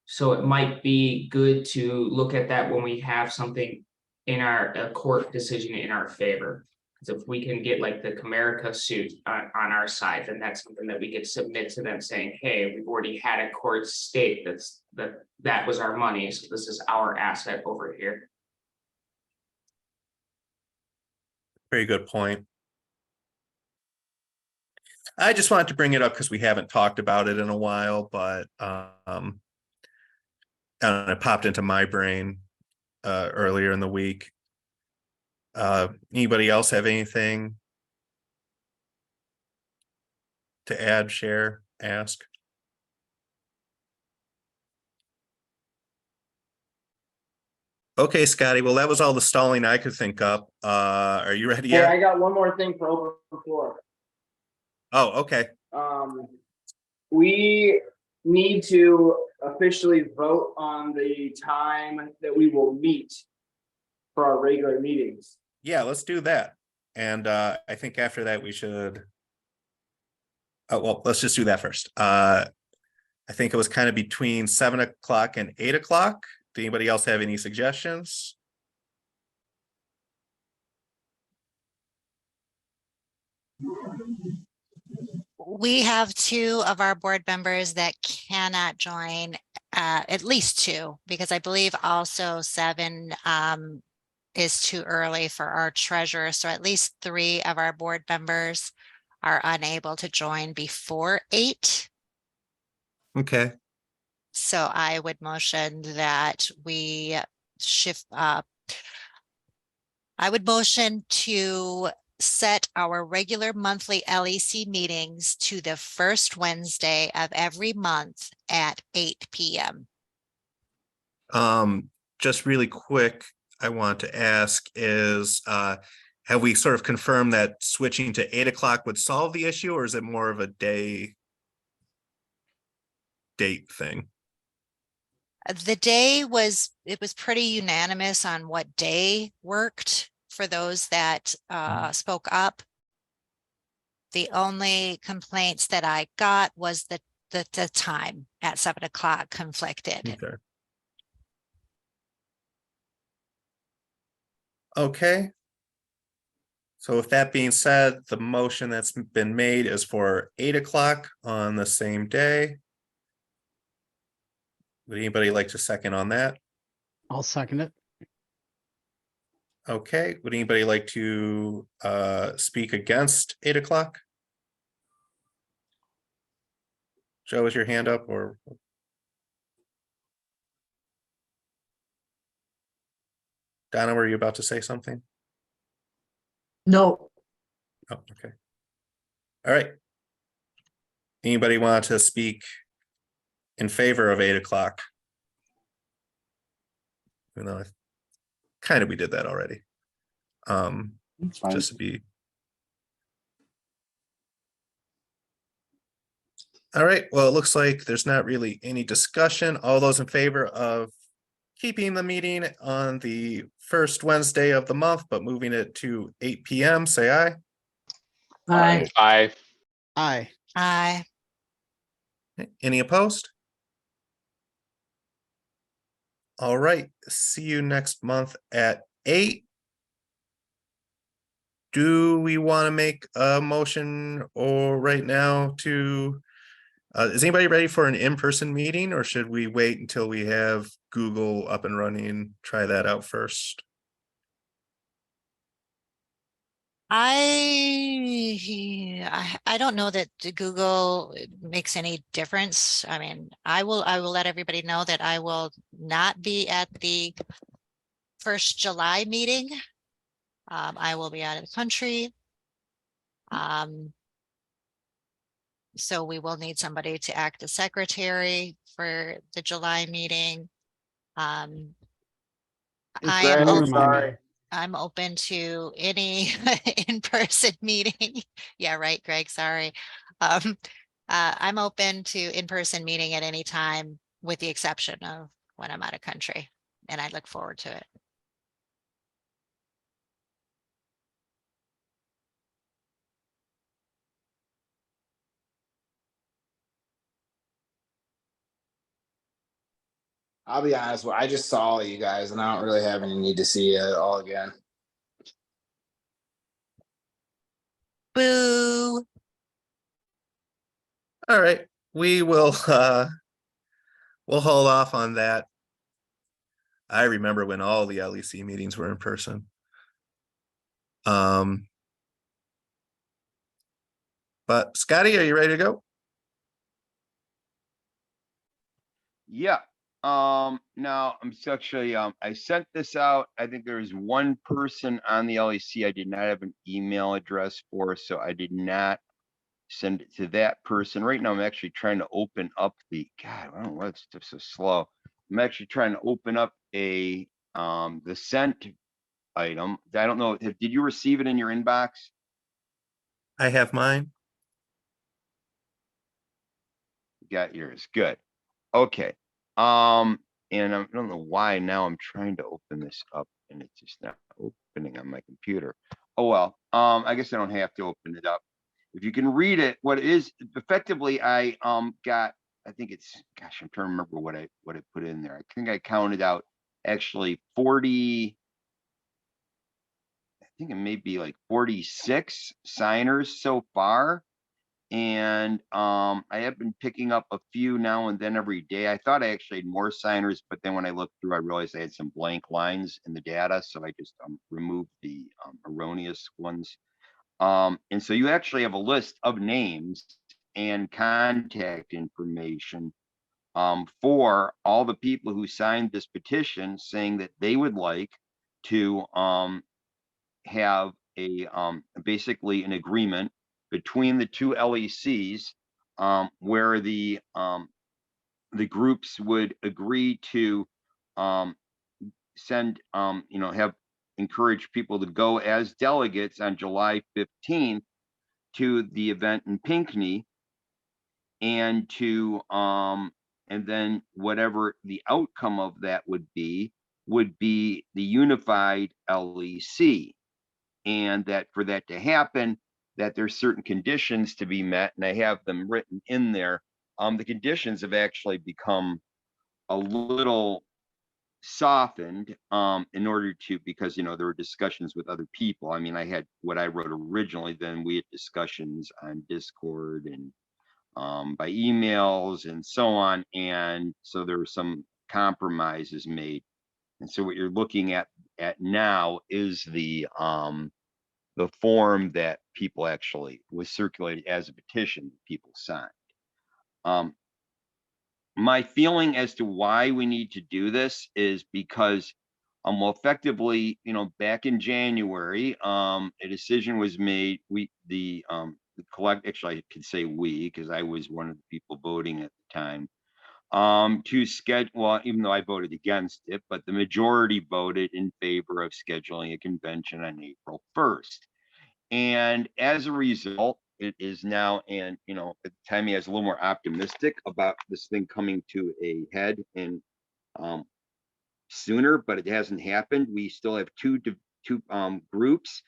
So it might be good to look at that when we have something in a court decision in our favor. Because if we can get like the Comerica suit on our side, then that's something that we could submit to them saying, hey, we've already had a court state that was our money, so this is our asset over here. Very good point. I just wanted to bring it up because we haven't talked about it in a while, but and it popped into my brain earlier in the week. Anybody else have anything to add, share, ask? Okay, Scotty, well, that was all the stalling I could think up. Are you ready Hey, yet? I got one more thing for open floor. Oh, okay. We need to officially vote on the time that we will meet for our regular meetings. Yeah, let's do that. And I think after that we should. Oh, well, let's just do that first. I think it was kind of between 7 o'clock and 8 o'clock. Do anybody else have any suggestions? We have 2 of our board members that cannot join, at least 2, because I believe also 7 is too early for our treasurer. So at least 3 of our board members are unable to join before 8. Okay. So I would motion that we shift up. I would motion to set our regular monthly LEC meetings to the first Wednesday of every month at 8 p.m. Just really quick, I want to ask is, have we sort of confirmed that switching to 8 o'clock would solve the issue, or is it more of a date thing? The day was, it was pretty unanimous on what day worked for those that spoke up. The only complaints that I got was the time at 7 o'clock conflicted. Okay. Okay. So with that being said, the motion that's been made is for 8 o'clock on the same day. Would anybody like to second on that? I'll second it. Okay, would anybody like to speak against 8 o'clock? Joe, is your hand up or? Donna, were you about to say something? No, Oh, okay. All right. Anybody want to speak in favor of 8 o'clock? You know, kind of we did that already. It's fine. Just to be. All right, well, it looks like there's not really any discussion. All those in favor of keeping the meeting on the first Wednesday of the month, but moving it to 8 PM, say aye. I, Aye. Aye. Any opposed? All right, see you next month at 8. Do we want to make a motion or right now to, is anybody ready for an in-person meeting or should we wait until we have Google up and running, try that out first? I don't know that the Google makes any difference. I mean, I will let everybody know that I will not be at the first July meeting. I will be out of the country. So we will need somebody to act as secretary for the July meeting. I am Greg, open- remind me. I'm open to any in-person meeting. Yeah, right, Greg, sorry. I'm open to in-person meeting at any time with the exception of when I'm out of country, and I look forward to it. I'll be honest, I just saw you guys and I don't really have any need to see you at all again. Boo. All right, we will, we'll hold off on that. I remember when all the LEC meetings were in person. But Scotty, are you ready to go? Yeah. Now I'm actually, I sent this out. I think there was one person on the LEC I did not have an email address for, so I did not send it to that person. Right now, I'm actually trying to open up the, God, I don't know why it's just so slow. I'm actually trying to open up the sent item. I don't know, did you receive it in your inbox? I have mine. Got yours, good. Okay, and I don't know why now I'm trying to open this up and it's just not opening on my computer. Oh, well, I guess I don't have to open it up. If you can read it, what it is effectively, I got, I think it's, gosh, I'm trying to remember what I put in there. I think I counted out actually 40, I think it may be like 46 signers so far. And I have been picking up a few now and then every day. I thought I actually had more signers, but then when I looked through, I realized I had some blank lines in the data. So I just removed the erroneous ones. And so you actually have a list of names and contact information for all the people who signed this petition saying that they would like to have a basically an agreement between the two LECs where the groups would agree to send have encourage people to go as delegates on July 15th to the event in Pinckney and to And then whatever the outcome of that would be the unified LEC. And that for that to happen, that there's certain conditions to be met, and I have them written in there. The conditions have actually become a little softened in order to, because there were discussions with other people. I mean, I had what I wrote originally, then we had discussions on Discord and by emails and so on, and so there were some compromises made. And so what you're looking at now is the form that people actually was circulated as a petition that people signed. My feeling as to why we need to do this is because well, effectively, back in January, a decision was made. The collect, actually I could say we, because I was one of the people voting at the time, to schedule, well, even though I voted against it, but the majority voted in favor of scheduling a convention on April 1st. And as a result, it is now, and Tammy is a little more optimistic about this thing coming to a head and sooner, but it hasn't happened. We still have two groups.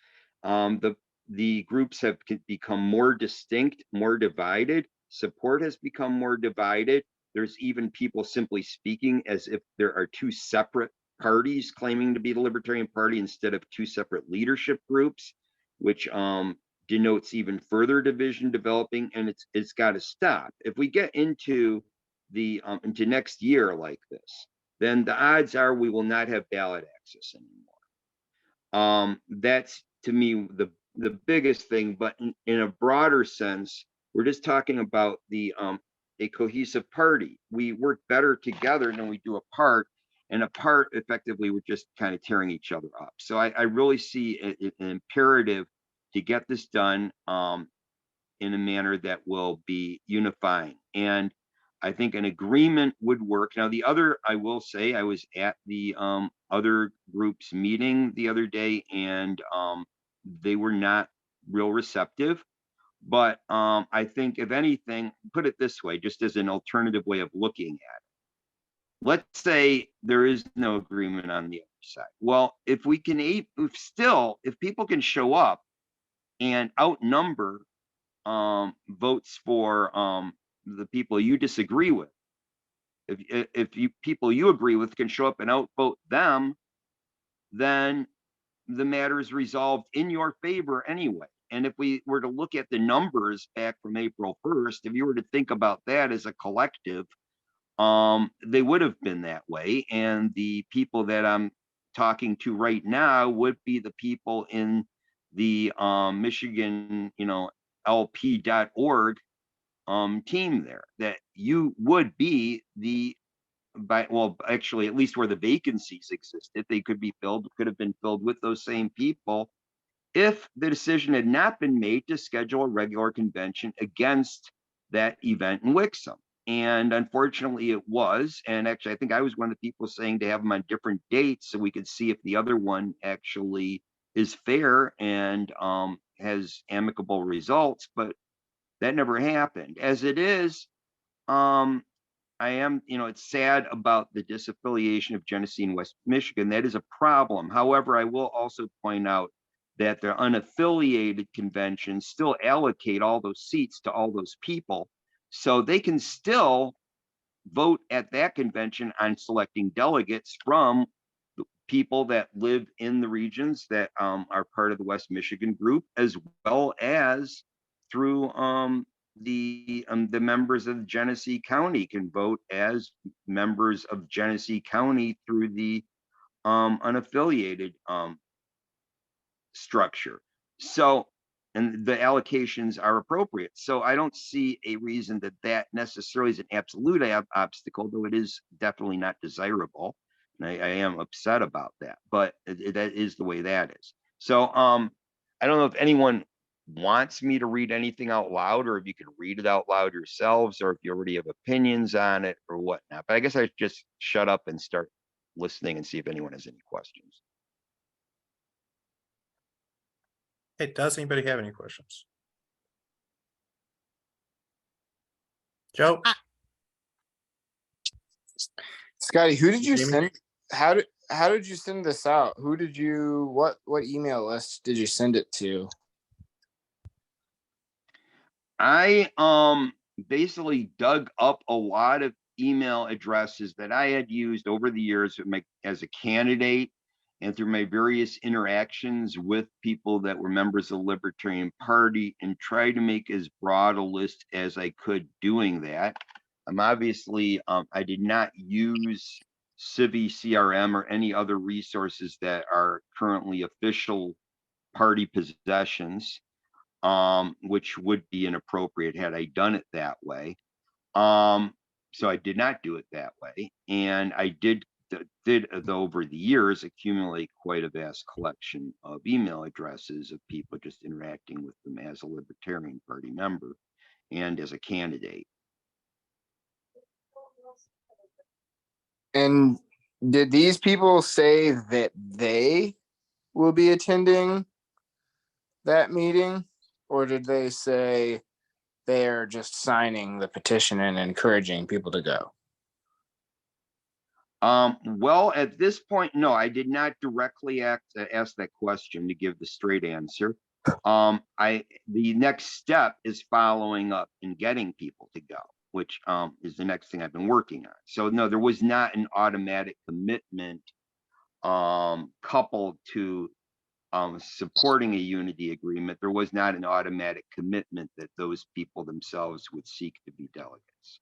The groups have become more distinct, more divided. Support has become more divided. There's even people simply speaking as if there are two separate parties claiming to be the Libertarian Party instead of two separate leadership groups, which denotes even further division developing, and it's got to stop. If we get into the into next year like this, then the odds are we will not have ballot access anymore. That's to me the biggest thing. But in a broader sense, we're just talking about the a cohesive party. We work better together than we do apart, and apart effectively we're just kind of tearing each other up. So I really see an imperative to get this done in a manner that will be unifying. And I think an agreement would work. Now, the other, I will say, I was at the other group's meeting the other day, and they were not real receptive. But I think, if anything, put it this way, just as an alternative way of looking at it. Let's say there is no agreement on the other side. Well, if we can, if people can show up and outnumber votes for the people you disagree with, if people you agree with can show up and outvote them, then the matter is resolved in your favor anyway. And if we were to look at the numbers back from April 1st, if you were to think about that as a collective, they would have been that way. And the people that I'm talking to right now would be the people in the Michigan, LP.org team there, that you would be actually, at least where the vacancies existed, they could have been filled with those same people if the decision had not been made to schedule a regular convention against that event in Wixom. And unfortunately it was, and actually I think I was one of the people saying to have them on different dates so we could see if the other one actually is fair and has amicable results, but that never happened. As it is, I am, it's sad about the disaffiliation of Genesee and West Michigan. That is a problem. However, I will also point out that the unaffiliated conventions still allocate all those seats to all those people. So they can still vote at that convention on selecting delegates from people that live in the regions that are part of the West Michigan group, as well as through the members of Genesee County can vote as members of Genesee County through the unaffiliated structure. So, and the allocations are appropriate. So I don't see a reason that necessarily is an absolute obstacle, though it is definitely not desirable. And I am upset about that, but that is the way that is. So I don't know if anyone wants me to read anything out loud, or if you could read it out loud yourselves, or if you already have opinions on it or whatnot. But I guess I just shut up and start listening and see if anyone has any questions. Hey, does anybody have any questions? Joe? Scotty, who did you Jamie? send? How did you send this out? Who did you what email list did you send it to? I basically dug up a lot of email addresses that I had used over the years as a candidate and through my various interactions with people that were members of the Libertarian Party, and tried to make as broad a list as I could doing that. Obviously, I did not use Civi CRM or any other resources that are currently official party possessions, which would be inappropriate had I done it that way. So I did not do it that way. And I did over the years accumulate quite a vast collection of email addresses of people just interacting with them as a Libertarian Party member and as a candidate. And did these people say that they will be attending that meeting, or did they say they are just signing the petition and encouraging people to go? Well, at this point, no, I did not directly ask that question to give the straight answer. The next step is following up and getting people to go, which is the next thing I've been working on. So no, there was not an automatic commitment coupled to supporting a unity agreement. There was not an automatic commitment that those people themselves would seek to be delegates.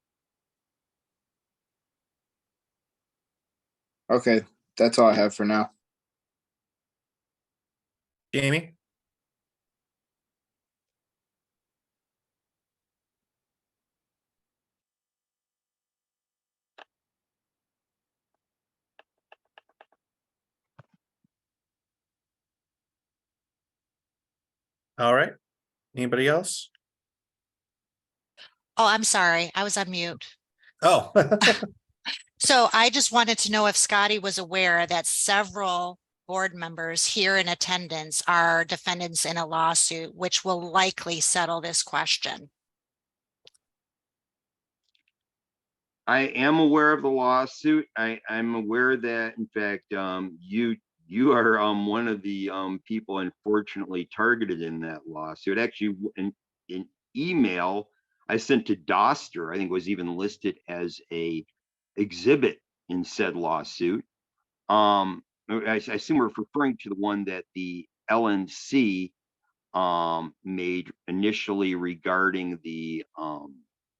Okay, that's all I have for now. Jamie? All right. Anybody else? Oh, I'm sorry. I was on mute. Oh, So I just wanted to know if Scotty was aware that several board members here in attendance are defendants in a lawsuit, which will likely settle this question. I am aware of the lawsuit. I'm aware that, in fact, you are one of the people unfortunately targeted in that lawsuit. Actually, in email I sent to Doster, I think was even listed as a exhibit in said lawsuit. I assume we're referring to the one that the LNC made initially regarding the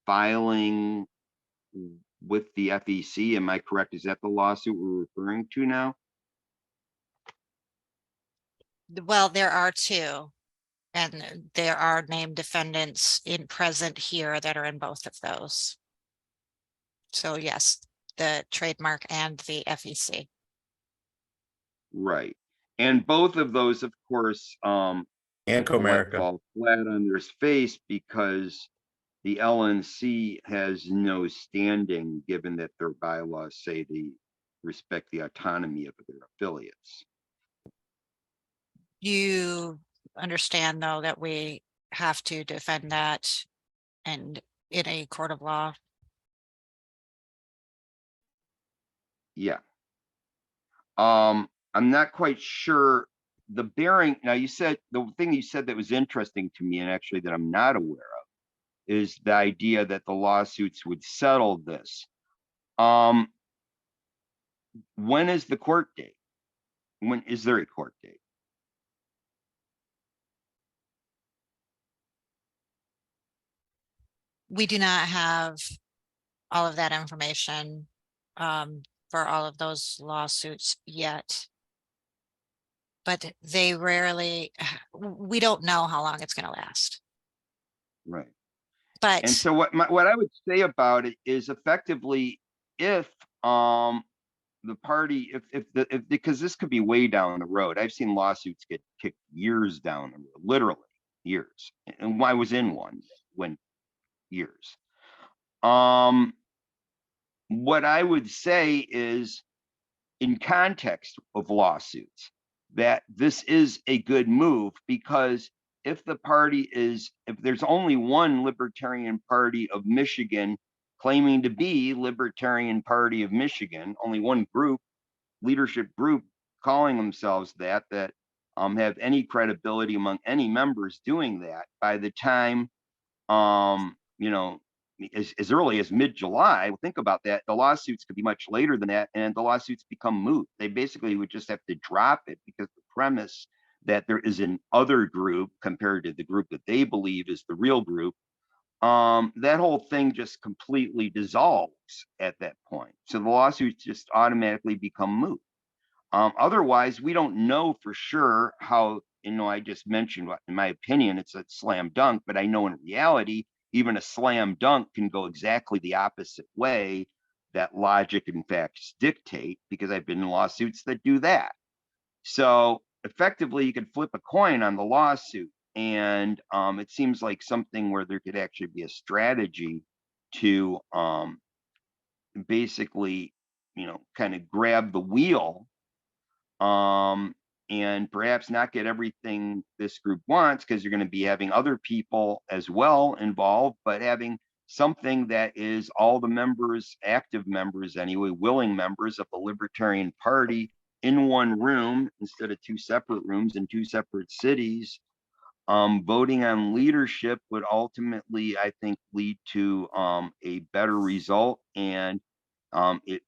filing with the FEC. Am I correct? Is that the lawsuit we're referring to now? Well, there are two, and there are named defendants present here that are in both of those. So yes, the trademark and the FEC. Right. And both of those, of course, and Comerica. fall flat on their face because the LNC has no standing, given that their bylaws say they respect the autonomy of their affiliates. You understand, though, that we have to defend that and in a court of law. Yeah. I'm not quite sure the bearing. Now, you said the thing you said that was interesting to me, and actually that I'm not aware of, is the idea that the lawsuits would settle this. When is the court date? When is there a court date? We do not have all of that information for all of those lawsuits yet. But they rarely, we don't know how long it's going to last. Right. But And so what I would say about it is effectively if the party, if because this could be way down the road. I've seen lawsuits get kicked years down the road, literally years. And I was in one when years. What I would say is, in context of lawsuits, that this is a good move, because if there's only one Libertarian Party of Michigan claiming to be Libertarian Party of Michigan, only one group, leadership group calling themselves that have any credibility among any members doing that. By the time, you know, as early as mid-July, think about that, the lawsuits could be much later than that, and the lawsuits become moot. They basically would just have to drop it, because the premise that there is an other group compared to the group that they believe is the real group, that whole thing just completely dissolves at that point. So the lawsuits just automatically become moot. Otherwise, we don't know for sure how, I just mentioned, in my opinion, it's a slam dunk, but I know in reality, even a slam dunk can go exactly the opposite way that logic and facts dictate, because I've been in lawsuits that do that. So effectively, you could flip a coin on the lawsuit. And it seems like something where there could actually be a strategy to basically, kind of grab the wheel, and perhaps not get everything this group wants, because you're going to be having other people as well involved, but having something that is all the members, active members anyway, willing members of the Libertarian Party in one room instead of two separate rooms in two separate cities. Voting on leadership would ultimately, I think, lead to a better result. And it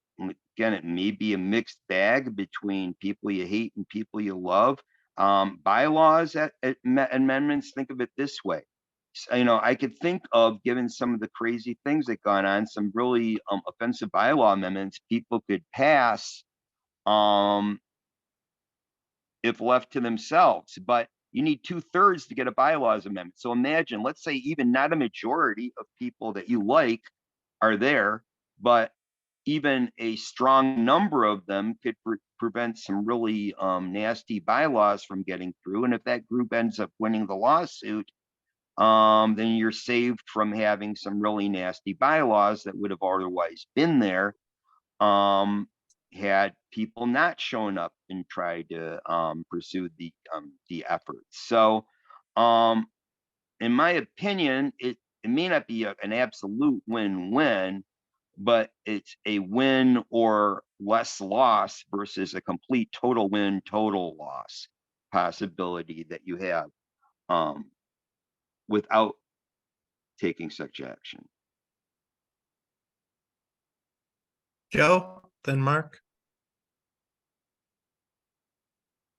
may be a mixed bag between people you hate and people you love. Bylaws amendments, think of it this way. I could think of, given some of the crazy things that gone on, some really offensive bylaw amendments people could pass if left to themselves. But you need 2/3 to get a bylaws amendment. So imagine, let's say even not a majority of people that you like are there, but even a strong number of them could prevent some really nasty bylaws from getting through. And if that group ends up winning the lawsuit, then you're saved from having some really nasty bylaws that would have otherwise been there, had people not shown up and tried to pursue the efforts. So in my opinion, it may not be an absolute win-win, but it's a win or less loss versus a complete total win, total loss possibility that you have without taking such action. Joe, then Mark.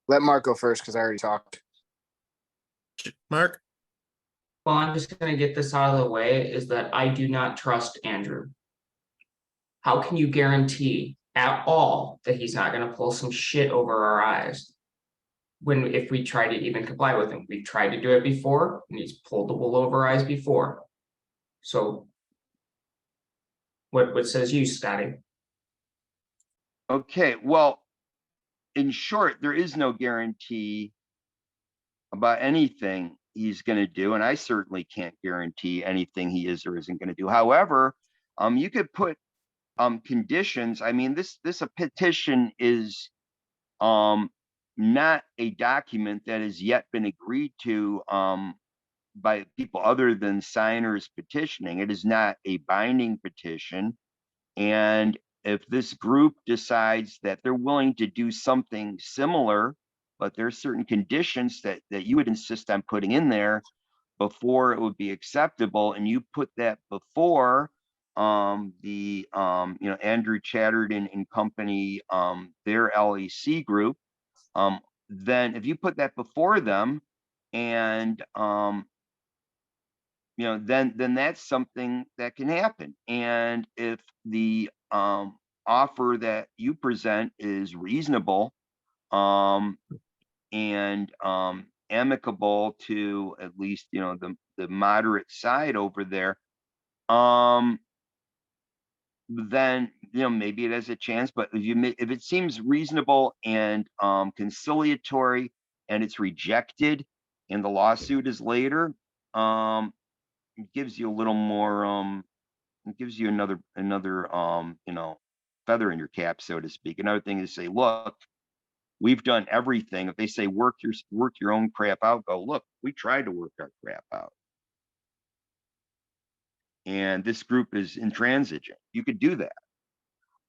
Let Mark go first, because I already talked. Mark? Well, I'm just gonna get this out of the way, is that I do not trust Andrew. How can you guarantee at all that he's not gonna pull some shit over our eyes? If we try to even comply with him, we've tried to do it before, and he's pulled the wool over our eyes before. So what says you, Scotty? Okay, well, in short, there is no guarantee about anything he's going to do, and I certainly can't guarantee anything he is or isn't going to do. However, you could put conditions. I mean, this a petition is not a document that has yet been agreed to by people other than signers petitioning. It is not a binding petition. And if this group decides that they're willing to do something similar, but there's certain conditions that you would insist on putting in there before it would be acceptable, and you put that before Andrew Chatterton and company, their LEC group, then if you put that before them, and then that's something that can happen. And if the offer that you present is reasonable and amicable to at least the moderate side over there, then maybe it has a chance. But if it seems reasonable and conciliatory, and it's rejected and the lawsuit is later, it gives you a little more it gives you another feather in your cap, so to speak. Another thing is say, look, we've done everything. If they say work your own crap out, go, look, we tried to work our crap out. and this group is intransigent. You could do that.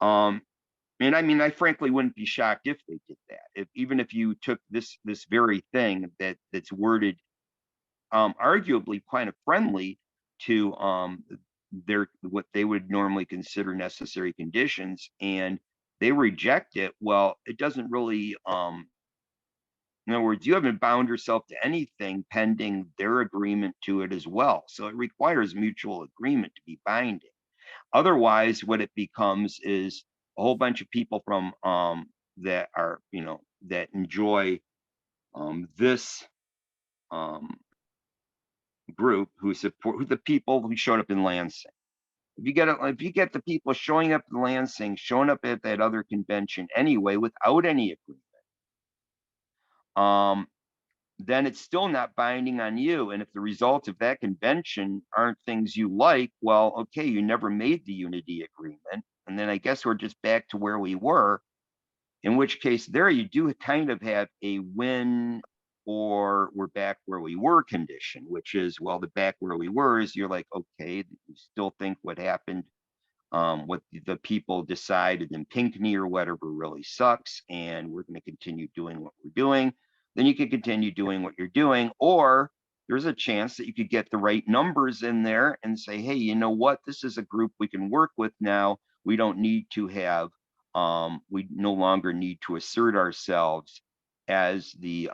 And I mean, I frankly wouldn't be shocked if they did that. Even if you took this very thing that's worded arguably kind of friendly to what they would normally consider necessary conditions, and they reject it, well, it doesn't really in other words, you haven't bound yourself to anything pending their agreement to it as well. So it requires mutual agreement to be binding. Otherwise, what it becomes is a whole bunch of people from that are, that enjoy this group who support the people who showed up in Lansing. If you get the people showing up in Lansing, showing up at that other convention anyway without any agreement, then it's still not binding on you. And if the results of that convention aren't things you like, well, okay, you never made the unity agreement. And then I guess we're just back to where we were, in which case there you do kind of have a win or we're back where we were condition, which is, well, the back where we were is you're like, okay, you still think what happened, what the people decided in Pinckney or whatever really sucks, and we're going to continue doing what we're doing. Then you can continue doing what you're doing, or there's a chance that you could get the right numbers in there and say, hey, you know what, this is a group we can work with now. We don't need to have, we no longer need to assert ourselves as the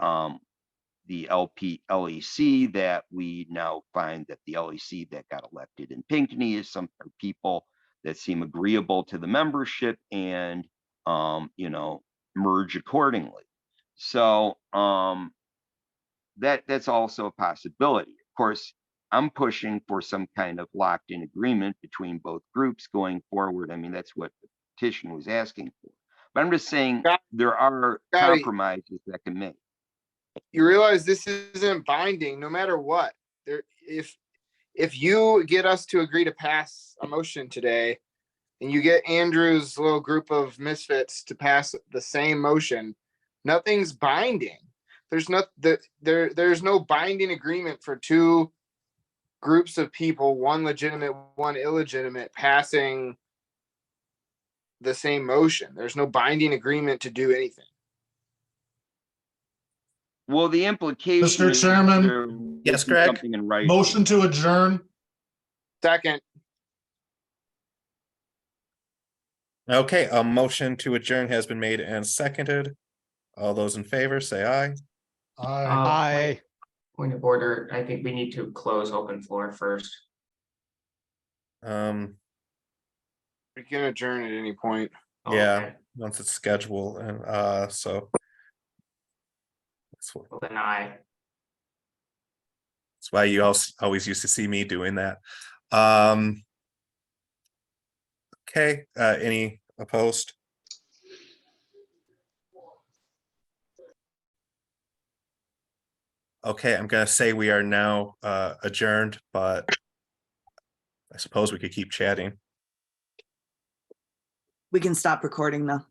LEC that we now find that the LEC that got elected in Pinckney is some people that seem agreeable to the membership and, merge accordingly. So that's also a possibility. Of course, I'm pushing for some kind of locked in agreement between both groups going forward. I mean, that's what the petition was asking for. But I'm just saying there are compromises that can make. You realize this isn't binding no matter what. If you get us to agree to pass a motion today and you get Andrew's little group of misfits to pass the same motion, nothing's binding. There's no binding agreement for two groups of people, one legitimate, one illegitimate, passing the same motion. There's no binding agreement to do anything. Well, the implication Mr. is Chairman? there would Yes, be Greg? something in writing. Motion to adjourn. Second. Okay, a motion to adjourn has been made and seconded. All those in favor, say aye. Aye. Point of order, I think we need to close open floor first. Um, We can adjourn at any point. yeah, Okay. once it's scheduled, and so that's Well, then aye. why you always used to see me doing that. Okay, any opposed? Okay, I'm gonna say we are now adjourned, but I suppose we could keep chatting. We can stop recording though.